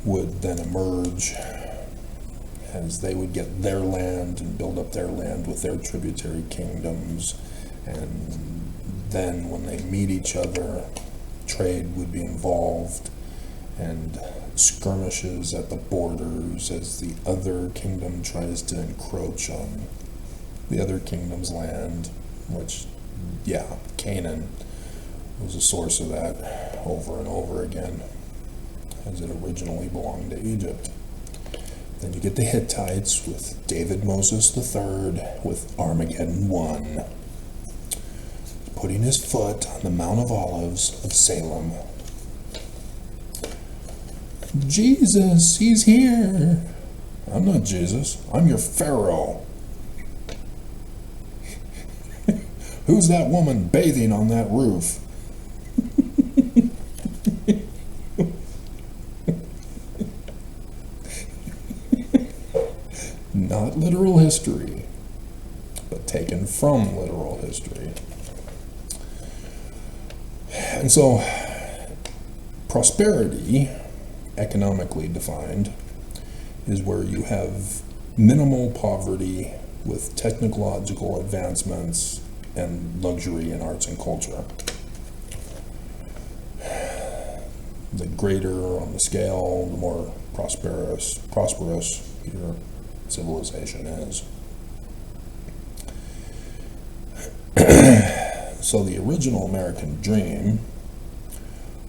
would then emerge as they would get their land and build up their land with their tributary kingdoms. And then when they meet each other, trade would be involved, and skirmishes at the borders as the other kingdom tries to encroach on the other kingdom's land, which, Canaan was a source of that over and over again, as it originally belonged to Egypt. Then you get the Hittites with David Moses III with Armageddon 1, putting his foot on the Mount of Olives of Salem. Jesus, he's here. I'm not Jesus. I'm your Pharaoh. Who's that woman bathing on that roof? Not literal history, but taken from literal history. And so, prosperity, economically defined, is where you have minimal poverty with technological advancements and luxury in arts and culture. The greater on the scale, the more prosperous your civilization is. So the original American dream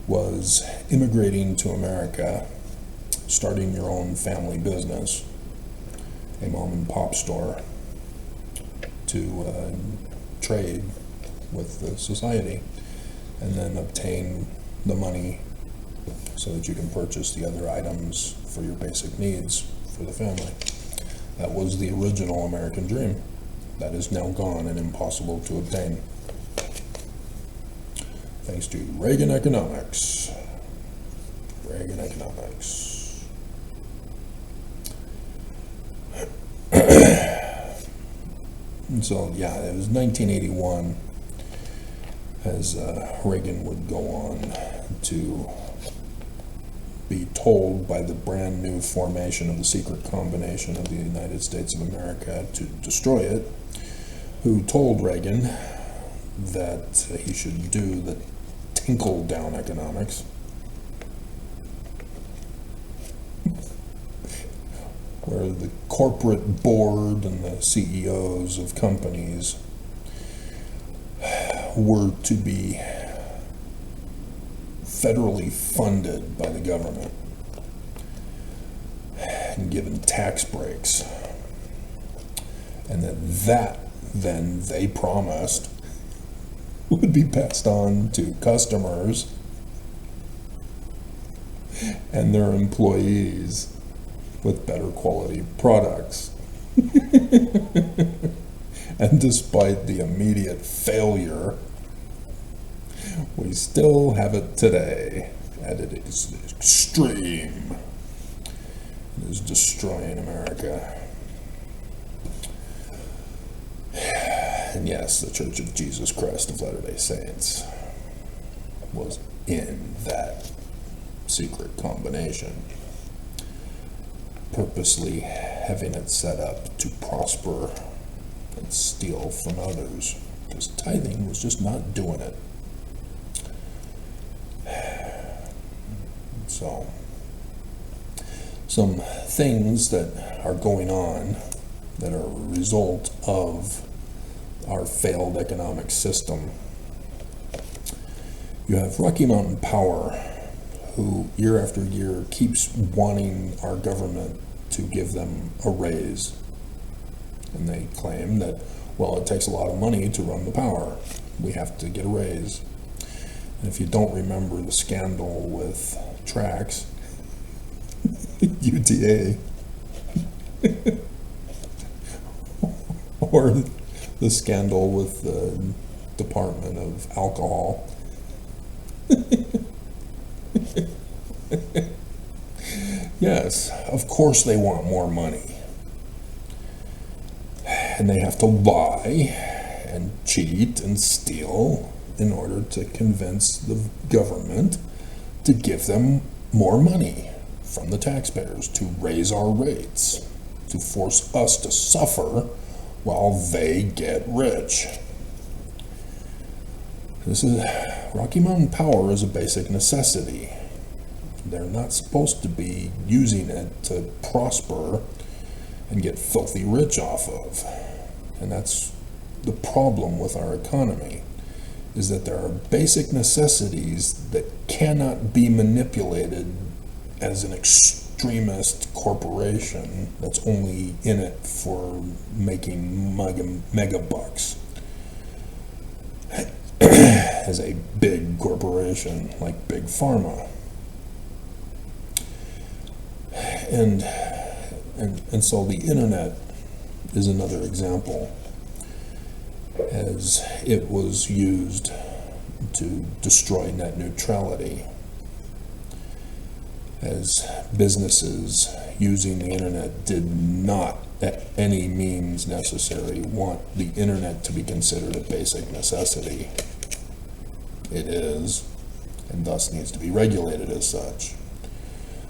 was immigrating to America, starting your own family business, a mom and pop store, to trade with the society, and then obtain the money so that you can purchase the other items for your basic needs for the family. That was the original American dream. That is now gone and impossible to obtain, thanks to Reagan economics. Reagan economics. And so, it was 1981 as Reagan would go on to be told by the brand new formation of the secret combination of the United States of America to destroy it, who told Reagan that he should do the tinkle down economics, where the corporate board and the CEOs of companies were to be federally funded by the government and given tax breaks, and that then they promised would be passed on to customers and their employees with better quality products. And despite the immediate failure, we still have it today, and it is extreme. It is destroying America. And yes, the Church of Jesus Christ of Latter-day Saints was in that secret combination, purposely having it set up to prosper and steal from others, because tithing was just not doing it. So, some things that are going on that are a result of our failed economic system. You have Rocky Mountain Power, who year after year keeps wanting our government to give them a raise. And they claim that, well, it takes a lot of money to run the power. We have to get a raise. And if you don't remember the scandal with Trax, UTA, or the scandal with the Department of Alcohol, yes, of course they want more money. And they have to lie and cheat and steal in order to convince the government to give them more money from the taxpayers, to raise our rates, to force us to suffer while they get rich. Rocky Mountain Power is a basic necessity. They're not supposed to be using it to prosper and get filthy rich off of. And that's the problem with our economy, is that there are basic necessities that cannot be manipulated as an extremist corporation that's only in it for making mega bucks. As a big corporation like Big Pharma. And so the internet is another example, as it was used to destroy net neutrality, as businesses using the internet did not at any means necessary want the internet to be considered a basic necessity. It is, and thus needs to be regulated as such.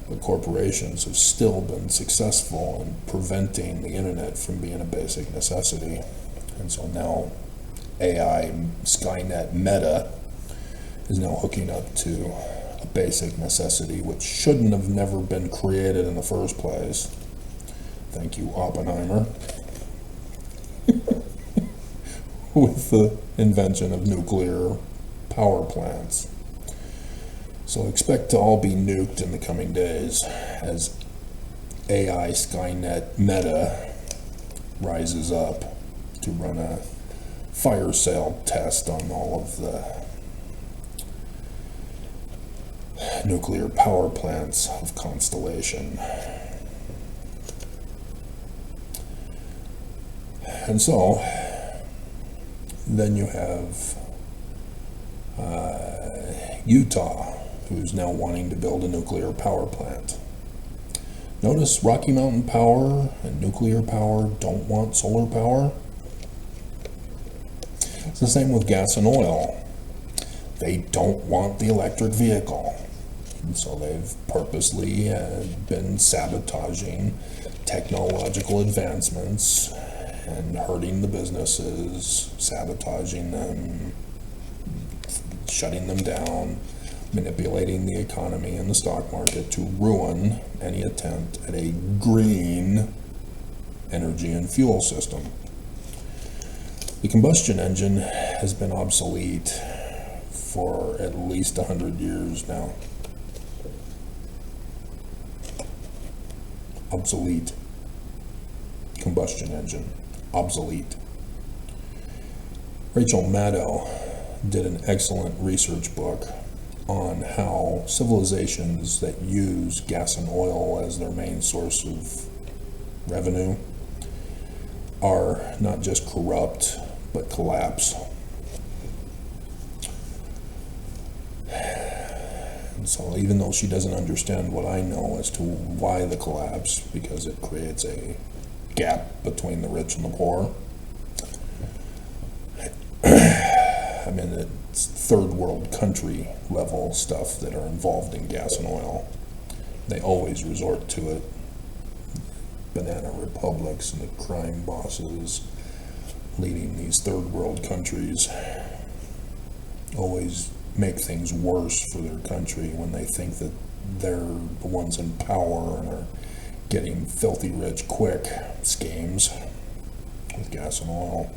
But corporations have still been successful in preventing the internet from being a basic necessity. And so now AI, Skynet, Meta is now hooking up to a basic necessity which shouldn't have never been created in the first place. Thank you, Oppenheimer. With the invention of nuclear power plants. So expect to all be nuked in the coming days as AI, Skynet, Meta rises up to run a fire sale test on all of the nuclear power plants of Constellation. And so then you have Utah, who's now wanting to build a nuclear power plant. Notice Rocky Mountain Power and nuclear power don't want solar power. It's the same with gas and oil. They don't want the electric vehicle. And so they've purposely been sabotaging technological advancements and hurting the businesses, sabotaging them, shutting them down, manipulating the economy and the stock market to ruin any attempt at a green energy and fuel system. The combustion engine has been obsolete for at least 100 years now. Obsolete. Combustion engine. Obsolete. Rachel Maddow, did an excellent research book on how civilizations that use gas and oil as their main source of revenue are not just corrupt, but collapse. And so even though she doesn't understand what I know as to why the collapse, because it creates a gap between the rich and the poor, I mean, it's third world country level stuff that are involved in gas and oil. They always resort to it. Banana republics and the crime bosses leading these third world countries always make things worse for their country when they think that they're the ones in power and are getting filthy rich quick schemes with gas and oil.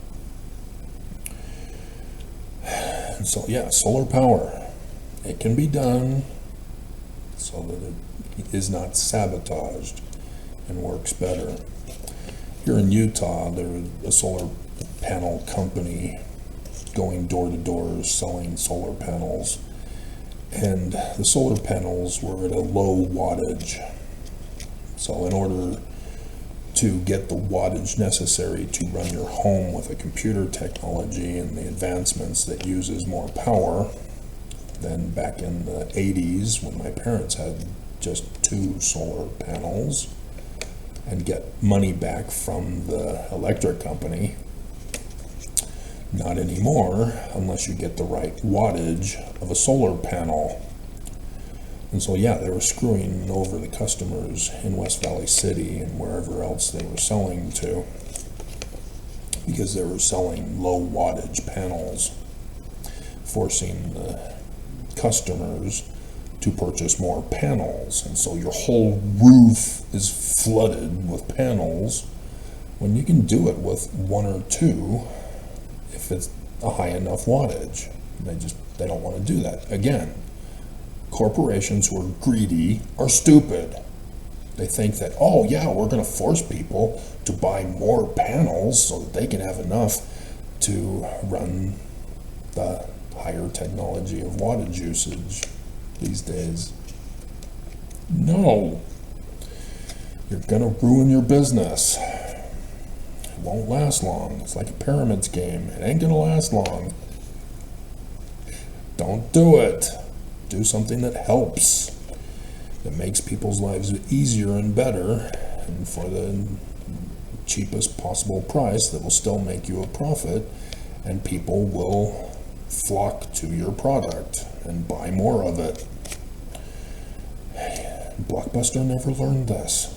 And so, yeah, solar power, it can be done so that it is not sabotaged and works better. Here in Utah, there was a solar panel company going door to door selling solar panels, and the solar panels were at a low wattage. So in order to get the wattage necessary to run your home with a computer technology and the advancements that uses more power than back in the 80s when my parents had just 2 solar panels, and get money back from the electric company. Not anymore, unless you get the right wattage of a solar panel. And so, yeah, they were screwing over the customers in West Valley City and wherever else they were selling to, because they were selling low wattage panels, forcing the customers to purchase more panels. And so your whole roof is flooded with panels when you can do it with 1 or 2 if it's a high enough wattage. They don't want to do that. Again, corporations who are greedy are stupid. They think that, oh yeah, we're going to force people to buy more panels so that they can have enough to run the higher technology of wattage usage these days. No. You're going to ruin your business. It won't last long. It's like a pyramid scheme. It ain't going to last long. Don't do it. Do something that helps, that makes people's lives easier and better, and for the cheapest possible price that will still make you a profit, and people will flock to your product and buy more of it. Blockbuster never learned this,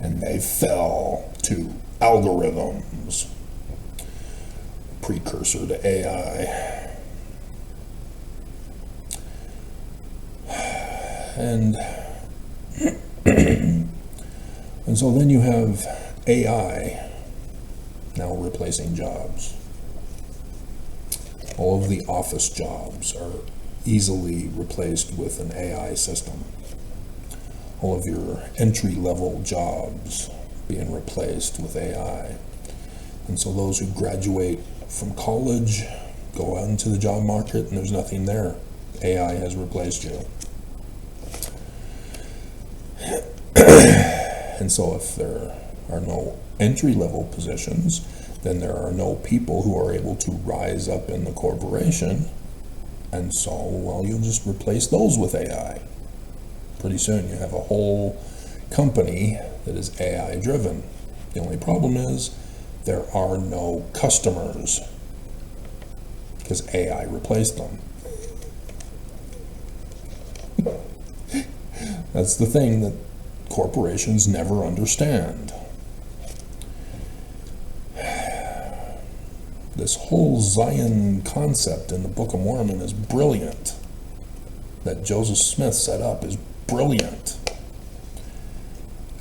and they fell to algorithms, precursor to AI. And so then you have AI now replacing jobs. All of the office jobs are easily replaced with an AI system. All of your entry-level jobs being replaced with AI. And so those who graduate from college go out into the job market and there's nothing there. AI has replaced you. And so if there are no entry-level positions, then there are no people who are able to rise up in the corporation. And so, well, you'll just replace those with AI. Pretty soon you have a whole company that is AI-driven. The only problem is there are no customers because AI replaced them. That's the thing that corporations never understand. This whole Zion concept in the Book of Mormon is brilliant. That Joseph Smith set up is brilliant.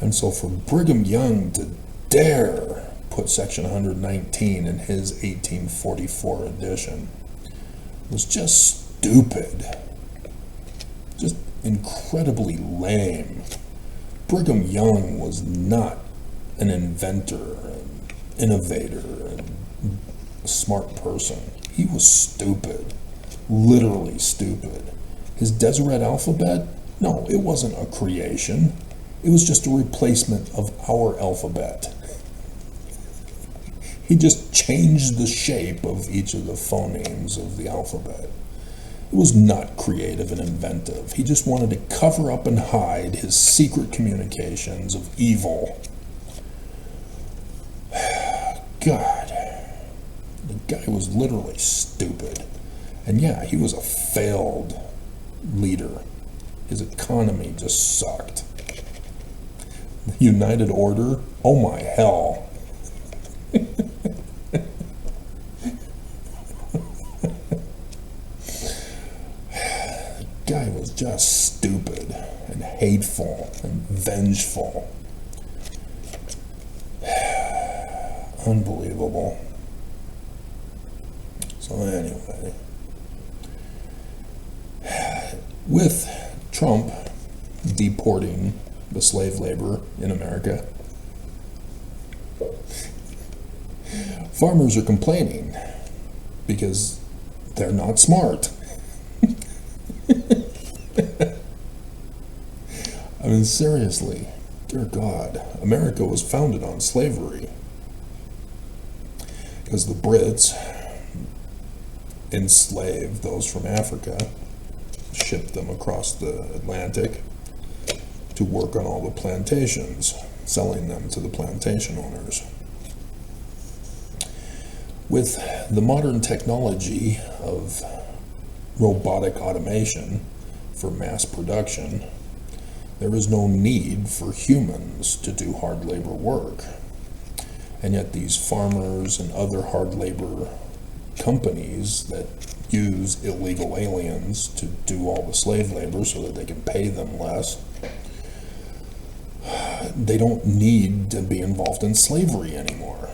And so for Brigham Young to dare put Section 119 in his 1844 edition was just stupid. Just incredibly lame. Brigham Young was not an inventor, an innovator, and a smart person. He was stupid. Literally stupid. His Deseret alphabet? No, it wasn't a creation. It was just a replacement of our alphabet. He just changed the shape of each of the phonemes of the alphabet. It was not creative and inventive. He just wanted to cover up and hide his secret communications of evil. God, the guy was literally stupid. And yeah, he was a failed leader. His economy just sucked. The United Order? Oh my hell. The guy was just stupid and hateful and vengeful. Unbelievable. So anyway, with Trump deporting the slave labor in America, farmers are complaining because they're not smart. I mean, seriously, dear God, America was founded on slavery because the Brits enslaved those from Africa, shipped them across the Atlantic to work on all the plantations, selling them to the plantation owners. With the modern technology of robotic automation for mass production, there is no need for humans to do hard labor work. And yet these farmers and other hard labor companies that use illegal aliens to do all the slave labor so that they can pay them less, they don't need to be involved in slavery anymore.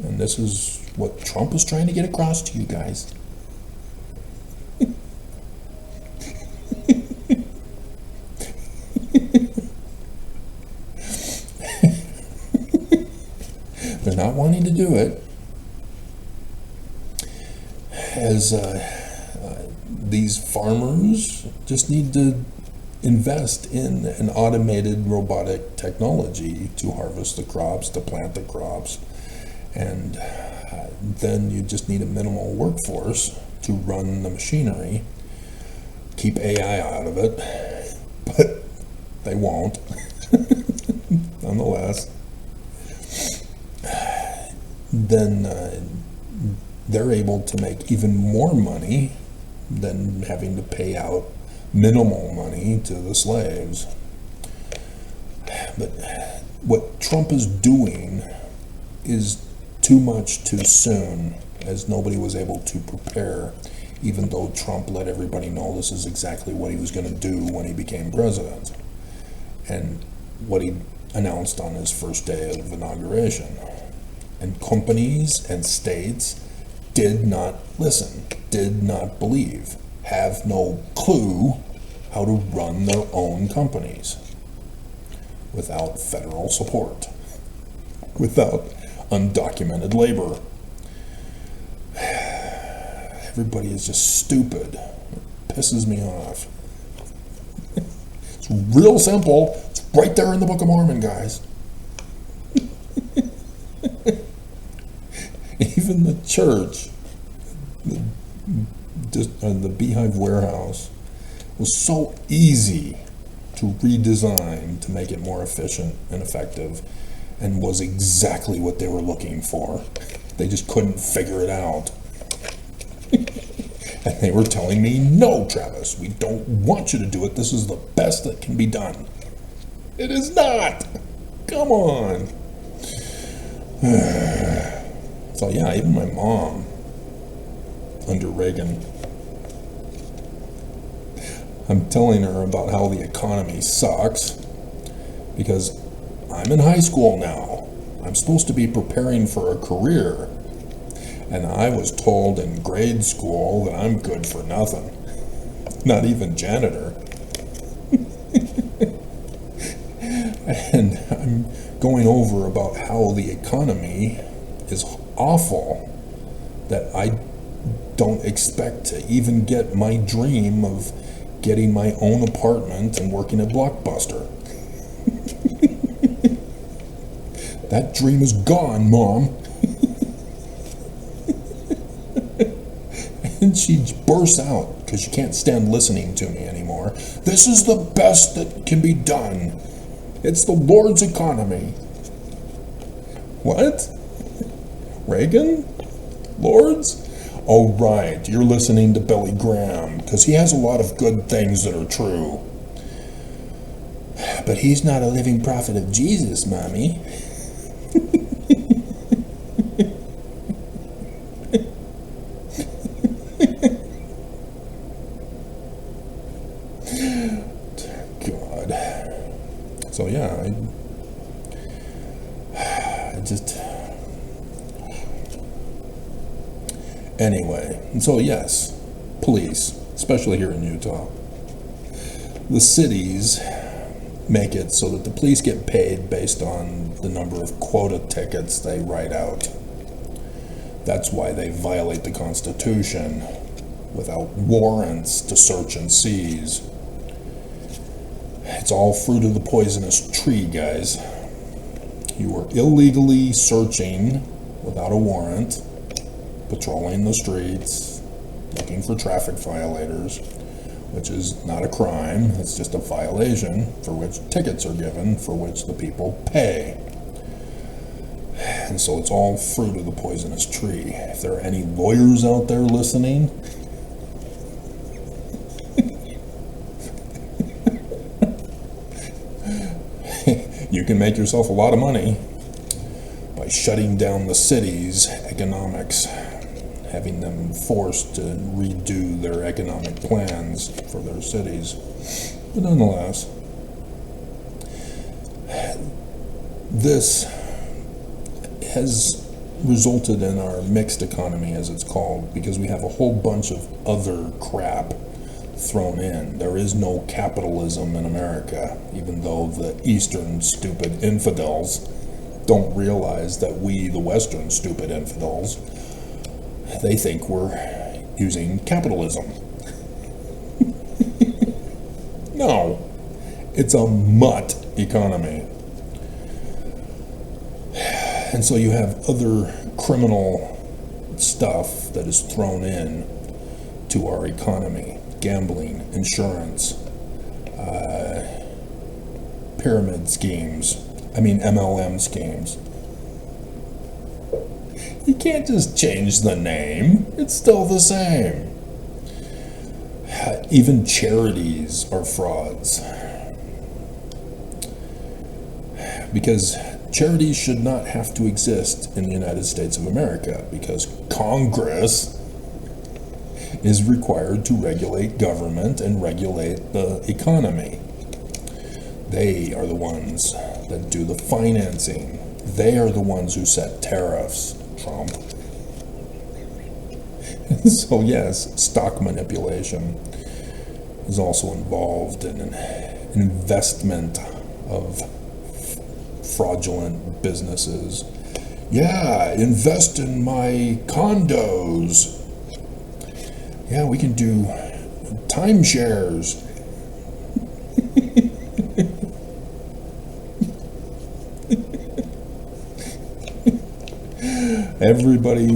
And this is what Trump is trying to get across to you guys. They're not wanting to do it as these farmers just need to invest in an automated robotic technology to harvest the crops, to plant the crops, and then you just need a minimal workforce to run the machinery, keep AI out of it, but they won't, nonetheless. Then they're able to make even more money than having to pay out minimal money to the slaves. But what Trump is doing is too much too soon, as nobody was able to prepare, even though Trump let everybody know this is exactly what he was going to do when he became president, and what he announced on his first day of inauguration. And companies and states did not listen, did not believe, have no clue how to run their own companies without federal support, without undocumented labor. Everybody is just stupid. It pisses me off. It's real simple. It's right there in the Book of Mormon, guys. Even the church, the Beehive Warehouse, was so easy to redesign to make it more efficient and effective, and was exactly what they were looking for. They just couldn't figure it out. And they were telling me, no, Travis, we don't want you to do it. This is the best that can be done. It is not. Come on. So yeah, even my mom, under Reagan, I'm telling her about how the economy sucks because I'm in high school now. I'm supposed to be preparing for a career. And I was told in grade school that I'm good for nothing. Not even janitor. And I'm going over about how the economy is awful that I don't expect to even get my dream of getting my own apartment and working at Blockbuster. That dream is gone, Mom. And she bursts out because she can't stand listening to me anymore. This is the best that can be done. It's the Lord's economy. What? Reagan? Lords? Oh, right, you're listening to Billy Graham, because he has a lot of good things that are true. But he's not a living prophet of Jesus, Mommy. God. So yeah, I just... Anyway, and so yes, police, especially here in Utah. The cities make it so that the police get paid based on the number of quota tickets they write out. That's why they violate the Constitution without warrants to search and seize. It's all fruit of the poisonous tree, guys. You are illegally searching without a warrant, patrolling the streets, looking for traffic violators, which is not a crime, it's just a violation for which tickets are given, for which the people pay. And so it's all fruit of the poisonous tree. If there are any lawyers out there listening, you can make yourself a lot of money by shutting down the city's economics, having them forced to redo their economic plans for their cities. But nonetheless, this has resulted in our mixed economy, as it's called, because we have a whole bunch of other crap thrown in. There is no capitalism in America, even though the Eastern stupid infidels don't realize that we, the Western stupid infidels, they think we're using capitalism. No, it's a mutt economy. And so you have other criminal stuff that is thrown in to our economy. Gambling, insurance, pyramid schemes, MLM schemes. You can't just change the name, it's still the same. Even charities are frauds. Because charities should not have to exist in the United States of America, because Congress is required to regulate government and regulate the economy. They are the ones that do the financing. They are the ones who set tariffs, Trump. So yes, stock manipulation is also involved in an investment of fraudulent businesses. Yeah, invest in my condos. Yeah, we can do timeshares. Everybody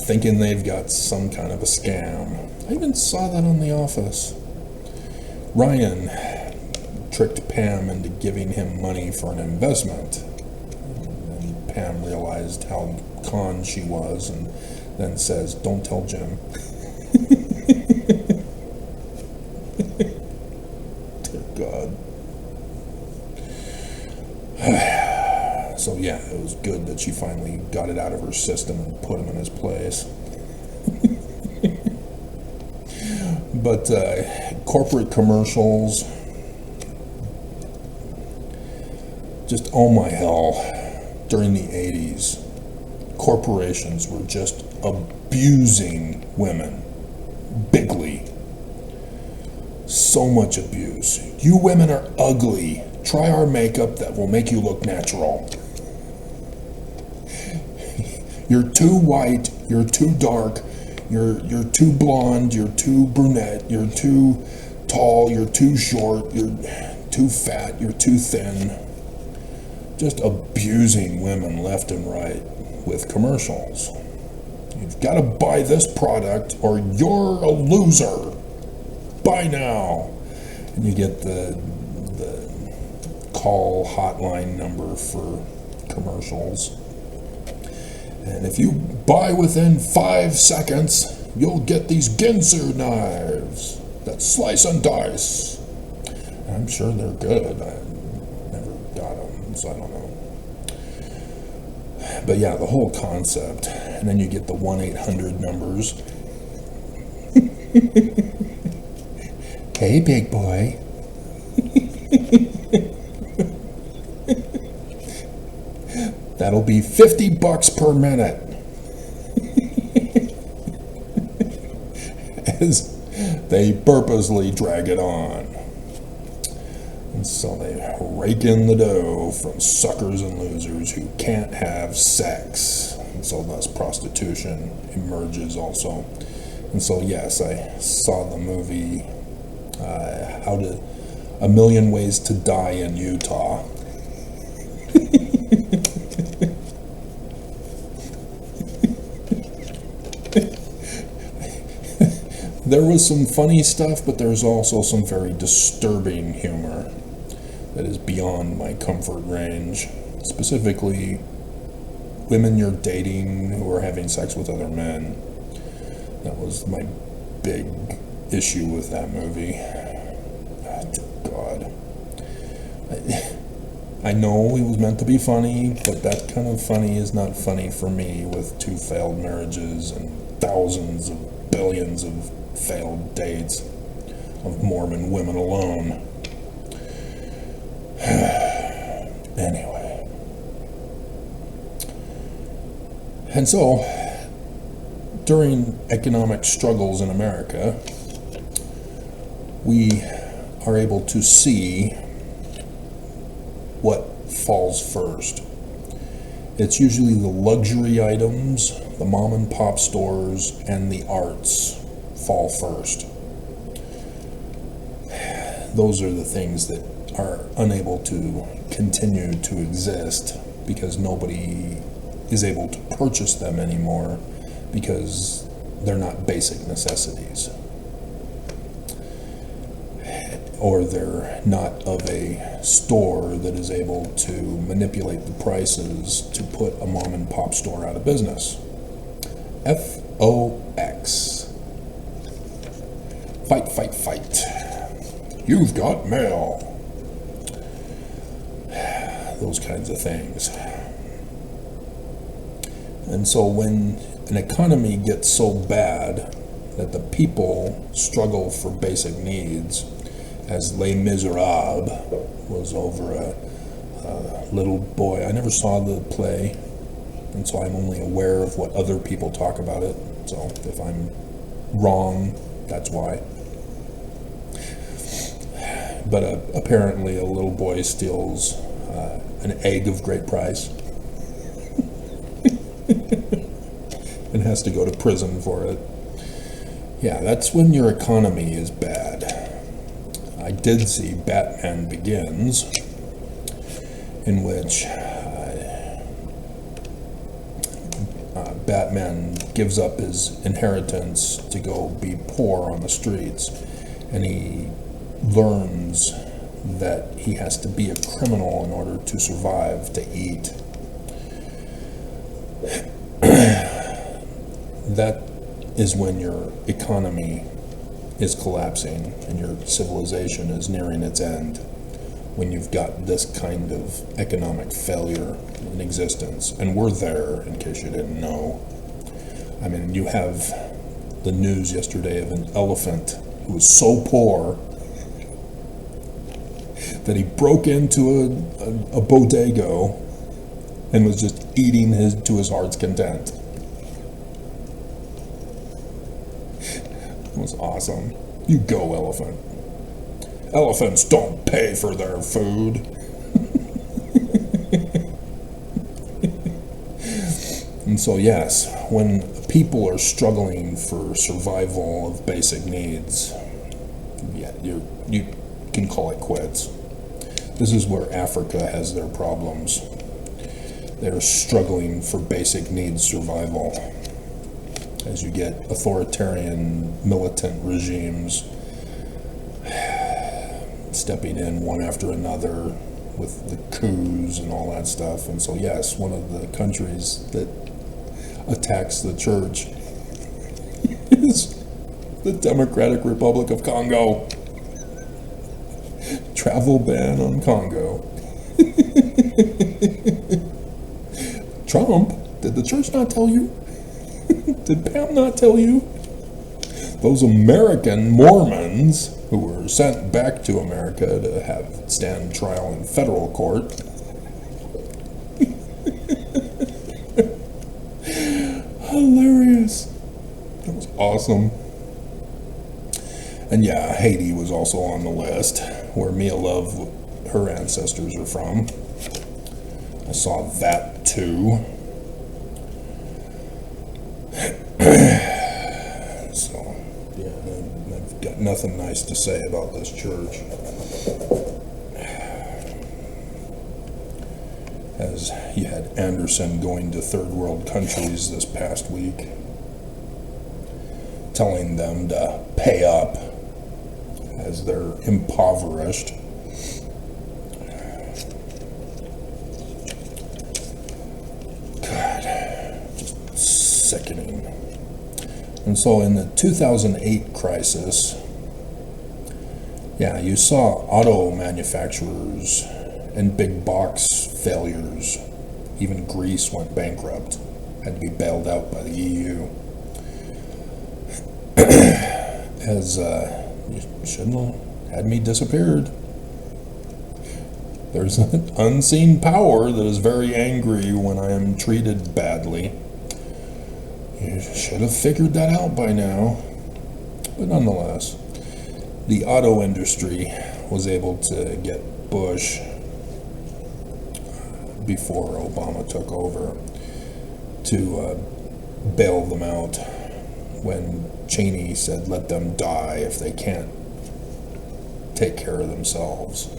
thinking they've got some kind of a scam. I even saw that on The Office. Ryan tricked Pam into giving him money for an investment. And Pam realized how con she was and then says, "Don't tell Jim." Dear God. So yeah, it was good that she finally got it out of her system and put him in his place. But corporate commercials, just oh my hell. During the 80s, corporations were just abusing women bigly. So much abuse. You women are ugly. Try our makeup that will make you look natural. You're too white, you're too dark, you're too blonde, you're too brunette, you're too tall, you're too short, you're too fat, you're too thin. Just abusing women left and right with commercials. You've got to buy this product or you're a loser. Buy now. And you get the call hotline number for commercials. And if you buy within 5 seconds, you'll get these Ginsu knives that slice and dice. And I'm sure they're good. I never got them, so I don't know. But yeah, the whole concept. And then you get the 1-800 numbers. Hey, big boy. That'll be $50 per minute. As they purposely drag it on. And so they rake in the dough from suckers and losers who can't have sex. And so thus prostitution emerges also. And so yes, I saw the movie A Million Ways to Die in Utah. There was some funny stuff, but there's also some very disturbing humor that is beyond my comfort range. Specifically, women you're dating who are having sex with other men. That was my big issue with that movie. God. I know it was meant to be funny, but that kind of funny is not funny for me with 2 failed marriages and thousands of billions of failed dates of Mormon women alone. Anyway. And so, during economic struggles in America, we are able to see what falls first. It's usually the luxury items, the mom and pop stores, and the arts fall first. Those are the things that are unable to continue to exist because nobody is able to purchase them anymore because they're not basic necessities. Or they're not of a store that is able to manipulate the prices to put a mom and pop store out of business. FOX. Fight, fight, fight. You've got mail. Those kinds of things. And so when an economy gets so bad that the people struggle for basic needs, as Les Miserables was over a little boy. I never saw the play, and so I'm only aware of what other people talk about it. So if I'm wrong, that's why. But apparently a little boy steals an egg of great price and has to go to prison for it. Yeah, that's when your economy is bad. I did see Batman Begins, in which Batman gives up his inheritance to go be poor on the streets, and he learns that he has to be a criminal in order to survive, to eat. That is when your economy is collapsing and your civilization is nearing its end, when you've got this kind of economic failure in existence. And we're there, in case you didn't know. I mean, you have the news yesterday of an elephant who was so poor that he broke into a bodega and was just eating to his heart's content. It was awesome. You go, elephant. Elephants don't pay for their food. And so, yes, when people are struggling for survival of basic needs, yeah, you can call it quits. This is where Africa has their problems. They're struggling for basic needs survival. As you get authoritarian, militant regimes stepping in one after another with the coups and all that stuff. And so, yes, one of the countries that attacks the church is the Democratic Republic of Congo. Travel ban on Congo. Trump, did the church not tell you? Did Pam not tell you? Those American Mormons who were sent back to America to stand trial in federal court. Hilarious. That was awesome. And yeah, Haiti was also on the list, where Mia Love, her ancestors are from. I saw that too. So, yeah, I've got nothing nice to say about this church. As you had Anderson going to third world countries this past week, telling them to pay up as they're impoverished. God, just sickening. And so in the 2008 crisis, yeah, you saw auto manufacturers and big box failures. Even Greece went bankrupt, had to be bailed out by the EU. As you shouldn't have had me disappeared. There's an unseen power that is very angry when I am treated badly. You should have figured that out by now. But nonetheless, the auto industry was able to get Bush, before Obama took over, to bail them out when Cheney said let them die if they can't take care of themselves.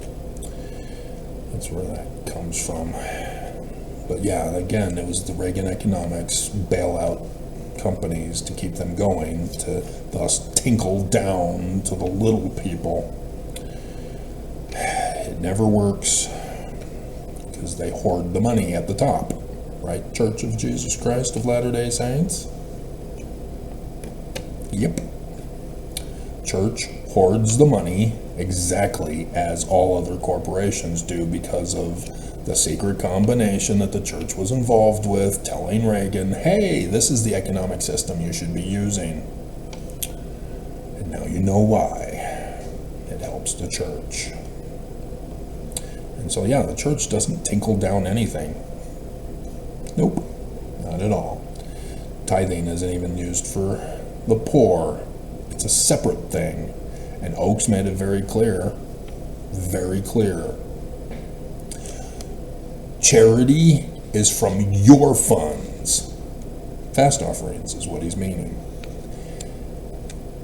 That's where that comes from. But yeah, again, it was the Reagan economics, bailout companies to keep them going, to thus tinkle down to the little people. It never works because they hoard the money at the top. Right, Church of Jesus Christ of Latter-day Saints? Yep. Church hoards the money exactly as all other corporations do because of the secret combination that the church was involved with, telling Reagan, hey, this is the economic system you should be using. And now you know why. It helps the church. And so, yeah, the church doesn't tinkle down anything. Nope, not at all. Tithing isn't even used for the poor. It's a separate thing. And Oaks made it very clear. Charity is from your funds. Fast offerings is what he's meaning.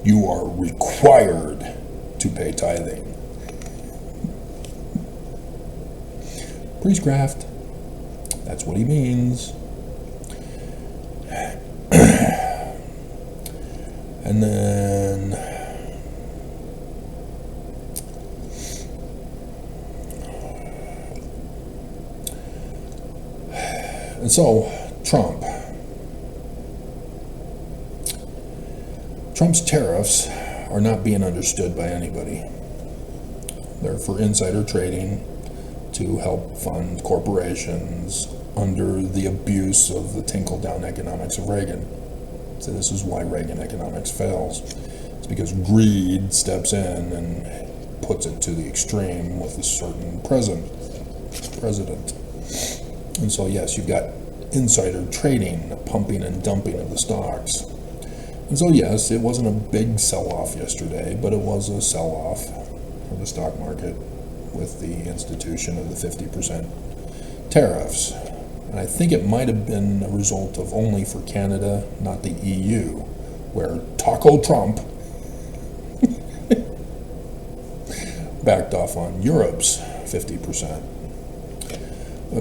You are required to pay tithing. Priestcraft. That's what he means. And then and so Trump's tariffs are not being understood by anybody. They're for insider trading to help fund corporations under the abuse of the tinkle-down economics of Reagan. So this is why Reagan economics fails. It's because greed steps in and puts it to the extreme with a certain president. And so yes, you've got insider trading, the pumping and dumping of the stocks. And so yes, it wasn't a big sell-off yesterday, but it was a sell-off for the stock market with the institution of the 50% tariffs. And I think it might have been a result of only for Canada, not the EU, where Taco Trump backed off on Europe's 50%.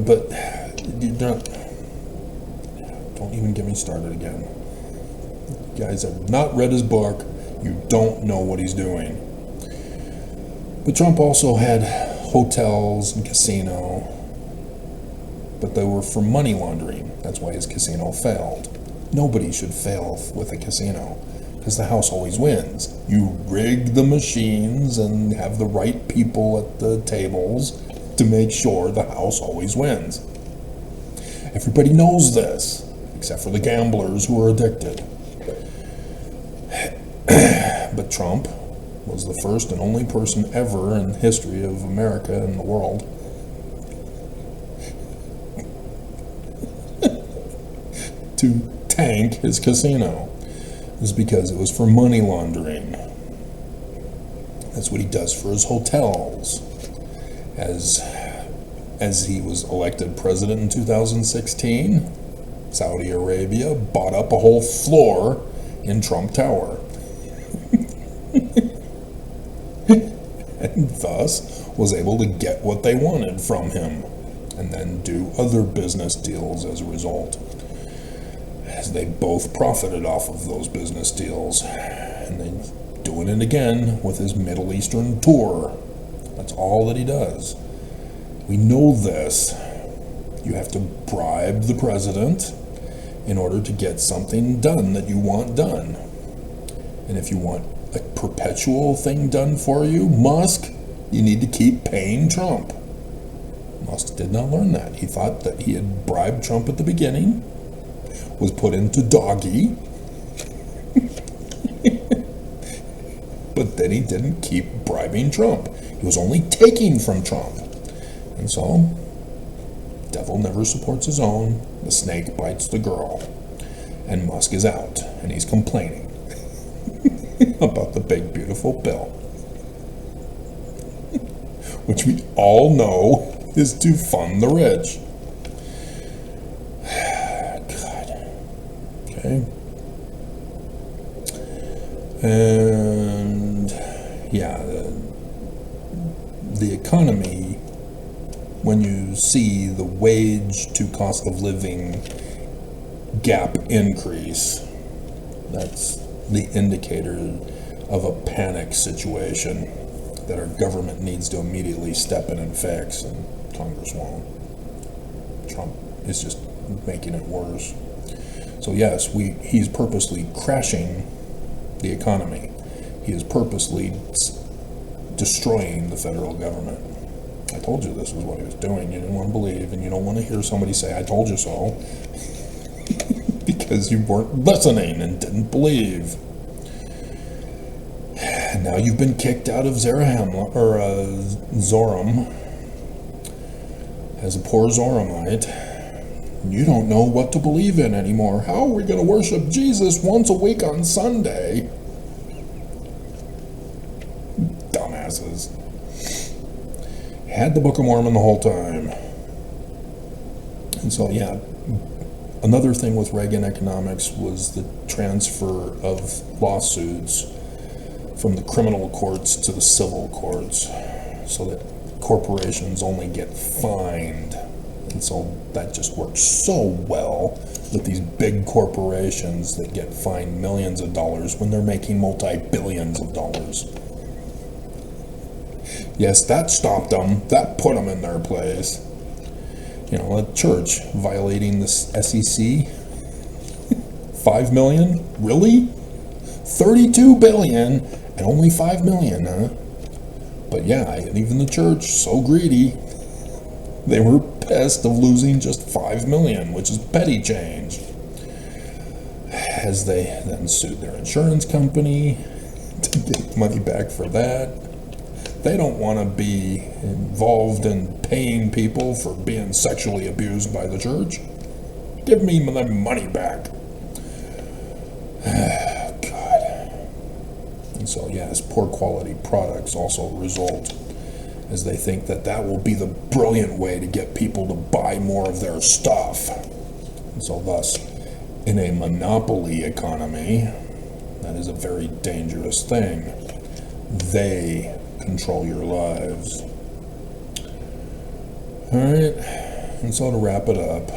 But don't even get me started again. You guys have not read his book. You don't know what he's doing. But Trump also had hotels and casino, but they were for money laundering. That's why his casino failed. Nobody should fail with a casino, because the house always wins. You rig the machines and have the right people at the tables to make sure the house always wins. Everybody knows this, except for the gamblers who are addicted. But Trump was the first and only person ever in the history of America and the world to tank his casino. It was because it was for money laundering. That's what he does for his hotels. As he was elected president in 2016, Saudi Arabia bought up a whole floor in Trump Tower. And thus was able to get what they wanted from him, and then do other business deals as a result, as they both profited off of those business deals. And then doing it again with his Middle Eastern tour. That's all that he does. We know this. You have to bribe the president in order to get something done that you want done. And if you want a perpetual thing done for you, Musk, you need to keep paying Trump. Musk did not learn that. He thought that he had bribed Trump at the beginning, was put into doggy, but then he didn't keep bribing Trump. He was only taking from Trump. And so, devil never supports his own. The snake bites the girl. And Musk is out, and he's complaining about the big, beautiful bill, which we all know is to fund the rich. God. Okay. And yeah, the economy, when you see the wage to cost of living gap increase, that's the indicator of a panic situation that our government needs to immediately step in and fix, and Congress won't. Trump is just making it worse. So yes, he's purposely crashing the economy. He is purposely destroying the federal government. I told you this was what he was doing. You didn't want to believe, and you don't want to hear somebody say, I told you so, because you weren't listening and didn't believe. And now you've been kicked out of Zoram as a poor Zoramite. You don't know what to believe in anymore. How are we going to worship Jesus once a week on Sunday? Dumbasses. Had the Book of Mormon the whole time. And so, yeah, another thing with Reagan economics was the transfer of lawsuits from the criminal courts to the civil courts, so that corporations only get fined. And so that just works so well with these big corporations that get fined millions of dollars when they're making multi-billions of dollars. Yes, that stopped them. That put them in their place. You know, a church violating the SEC. 5 million? Really? 32 billion and only 5 million, huh? But yeah, and even the church, so greedy, they were pissed of losing just 5 million, which is petty change. As they then sued their insurance company to get money back for that. They don't want to be involved in paying people for being sexually abused by the church. Give me my money back. God. And so, yes, poor quality products also result as they think that that will be the brilliant way to get people to buy more of their stuff. And so thus, in a monopoly economy, that is a very dangerous thing. They control your lives. All right, and so to wrap it up,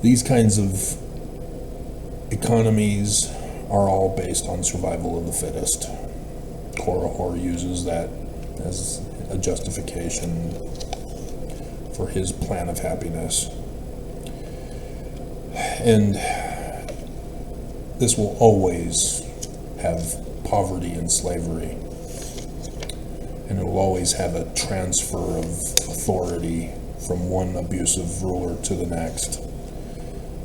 these kinds of economies are all based on survival of the fittest. Korihor uses that as a justification for his plan of happiness. And this will always have poverty and slavery. And it will always have a transfer of authority from one abusive ruler to the next,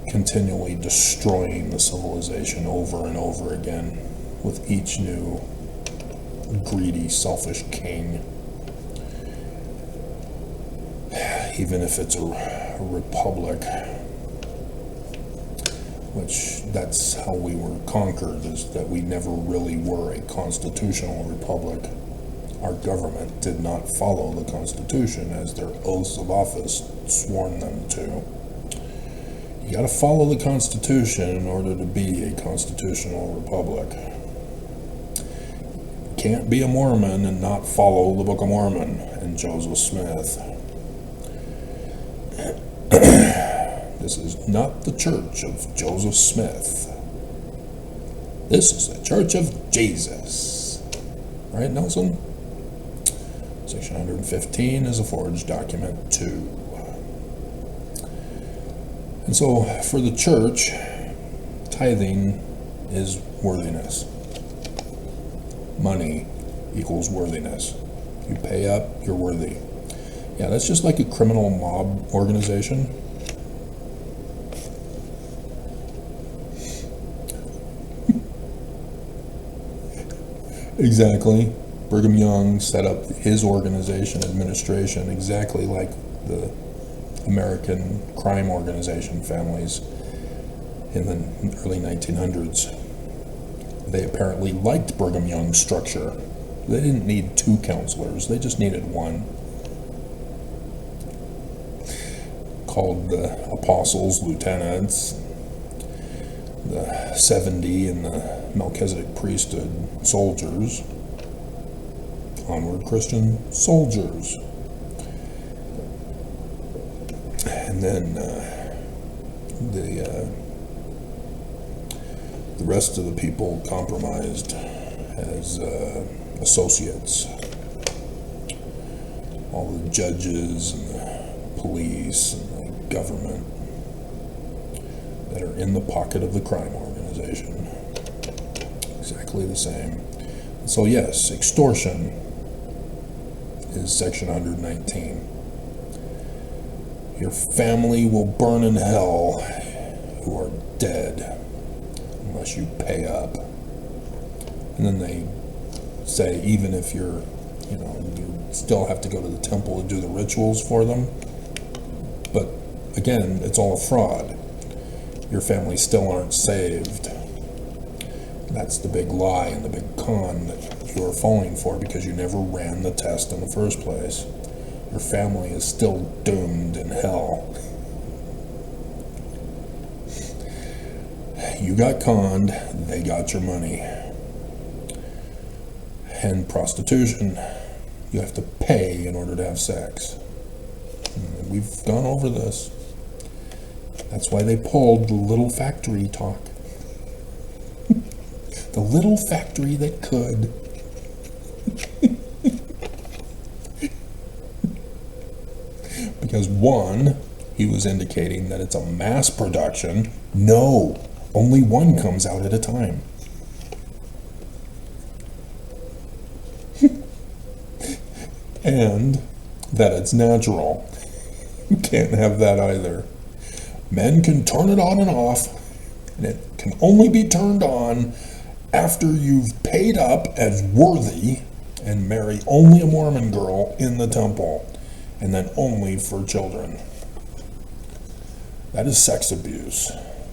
continually destroying the civilization over and over again with each new greedy, selfish king. Even if it's a republic, which that's how we were conquered, is that we never really were a constitutional republic. Our government did not follow the Constitution as their oaths of office sworn them to. You got to follow the Constitution in order to be a constitutional republic. You can't be a Mormon and not follow the Book of Mormon and Joseph Smith. This is not the church of Joseph Smith. This is the church of Jesus. Right, Nelson? Section 115 is a forged document too. And so for the church, tithing is worthiness. Money equals worthiness. If you pay up, you're worthy. Yeah, that's just like a criminal mob organization. Exactly. Brigham Young set up his organization, administration, exactly like the American crime organization families in the early 1900s. They apparently liked Brigham Young's structure. They didn't need 2 counselors, they just needed 1. Called the apostles, lieutenants, the 70 in the Melchizedek priesthood, soldiers. Onward, Christian soldiers. And then the rest of the people compromised as associates. All the judges and the police and the government that are in the pocket of the crime organization. Exactly the same. So yes, extortion is section 119. Your family will burn in hell who are dead unless you pay up. And then they say even if you still have to go to the temple to do the rituals for them. But again, it's all a fraud. Your family still aren't saved. That's the big lie and the big con that you are falling for because you never ran the test in the first place. Your family is still doomed in hell. You got conned, they got your money. And prostitution, you have to pay in order to have sex. We've gone over this. That's why they pulled the little factory talk. The little factory that could. Because one, he was indicating that it's a mass production. No, only one comes out at a time. And that it's natural. You can't have that either. Men can turn it on and off, and it can only be turned on after you've paid up as worthy and marry only a Mormon girl in the temple, and then only for children. That is sex abuse.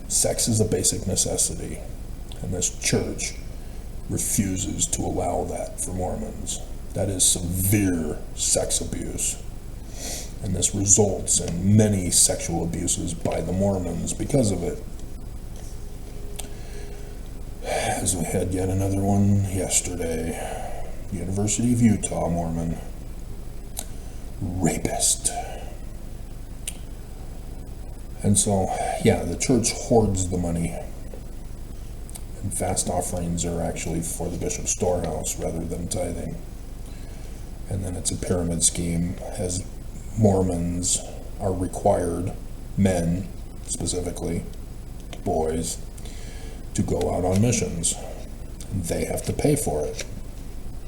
Sex is a basic necessity, and this church refuses to allow that for Mormons. That is severe sex abuse. And this results in many sexual abuses by the Mormons because of it. As we had yet another one yesterday, University of Utah Mormon, rapist. And so, yeah, the church hoards the money. And fast offerings are actually for the bishop's storehouse rather than tithing. And then it's a pyramid scheme, as Mormons are required, men specifically, boys, to go out on missions. They have to pay for it.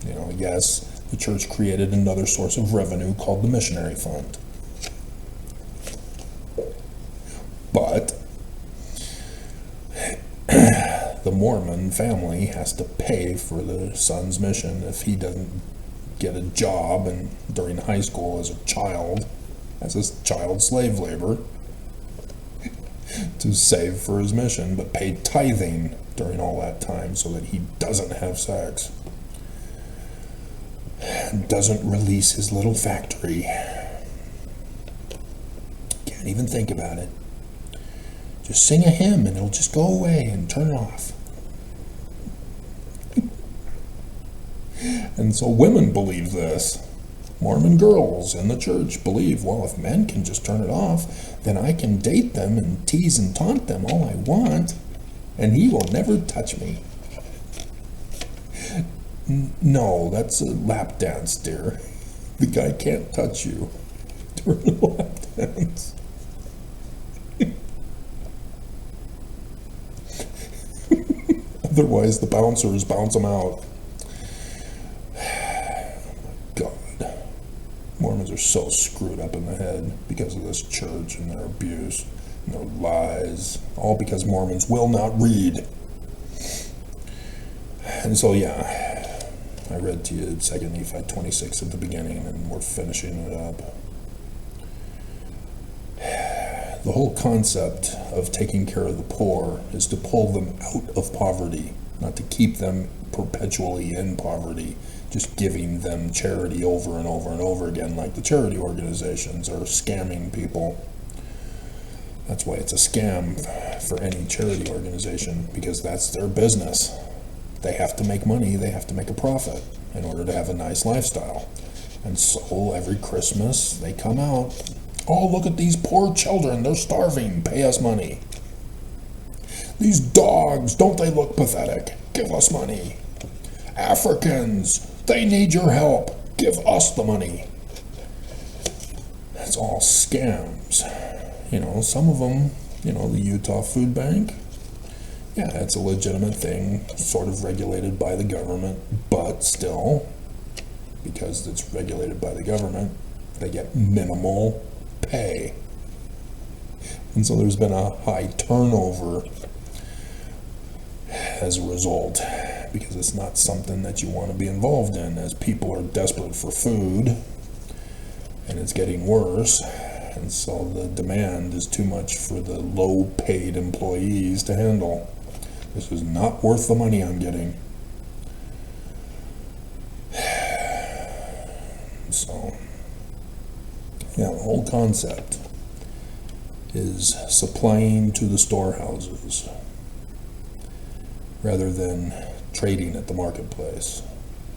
You know, yes, the church created another source of revenue called the missionary fund. But the Mormon family has to pay for the son's mission if he doesn't get a job and during high school as a child slave labor to save for his mission, but pay tithing during all that time so that he doesn't have sex, doesn't release his little factory. Can't even think about it. Just sing a hymn and it'll just go away and turn it off. And so women believe this. Mormon girls in the church believe, well, if men can just turn it off, then I can date them and tease and taunt them all I want, and he will never touch me. No, that's a lap dance, dear. The guy can't touch you during a lap dance. Otherwise, the bouncers bounce them out. Mormons are so screwed up in the head because of this church and their abuse and their lies, all because Mormons will not read. And so, yeah, I read to you 2 Nephi 26 at the beginning, and we're finishing it up. The whole concept of taking care of the poor is to pull them out of poverty, not to keep them perpetually in poverty, just giving them charity over and over and over again, like the charity organizations are scamming people. That's why it's a scam for any charity organization, because that's their business. They have to make money, they have to make a profit in order to have a nice lifestyle. And so every Christmas they come out, oh, look at these poor children, they're starving, pay us money. These dogs, don't they look pathetic? Give us money. Africans, they need your help. Give us the money. That's all scams. You know, some of them, you know, the Utah Food Bank, yeah, it's a legitimate thing, sort of regulated by the government, but still, because it's regulated by the government, they get minimal pay. And so there's been a high turnover as a result, because it's not something that you want to be involved in, as people are desperate for food and it's getting worse, and so the demand is too much for the low paid employees to handle. This is not worth the money I'm getting. So yeah, the whole concept is supplying to the storehouses rather than trading at the marketplace.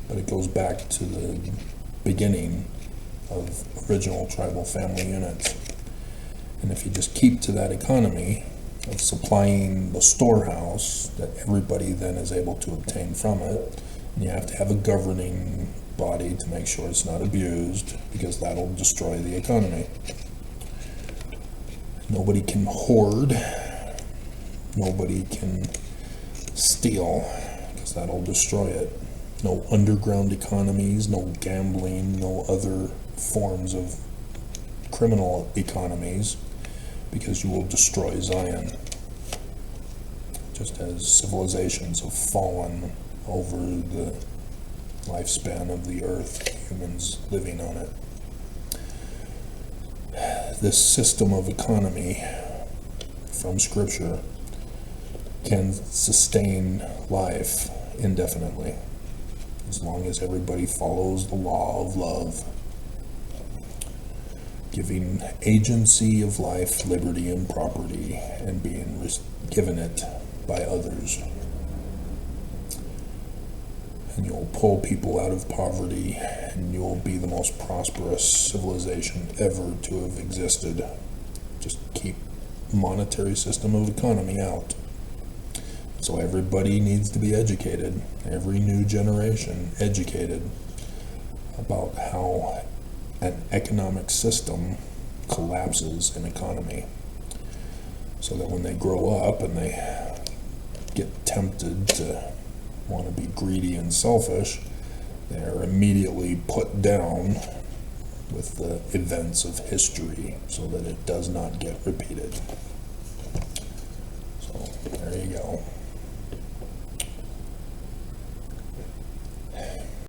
But it goes back to the beginning of original tribal family units. And if you just keep to that economy of supplying the storehouse that everybody then is able to obtain from it, and you have to have a governing body to make sure it's not abused, because that'll destroy the economy. Nobody can hoard, nobody can steal, because that'll destroy it. No underground economies, no gambling, no other forms of criminal economies, because you will destroy Zion. Just as civilizations have fallen over the lifespan of the earth, humans living on it. This system of economy from Scripture can sustain life indefinitely. as long as everybody follows the law of love, giving agency of life, liberty, and property, and being given it by others. And you'll pull people out of poverty, and you'll be the most prosperous civilization ever to have existed. Just keep monetary system of economy out. So everybody needs to be educated, every new generation educated about how an economic system collapses an economy, so that when they grow up and they get tempted to want to be greedy and selfish, they're immediately put down with the events of history so that it does not get repeated. So there you go.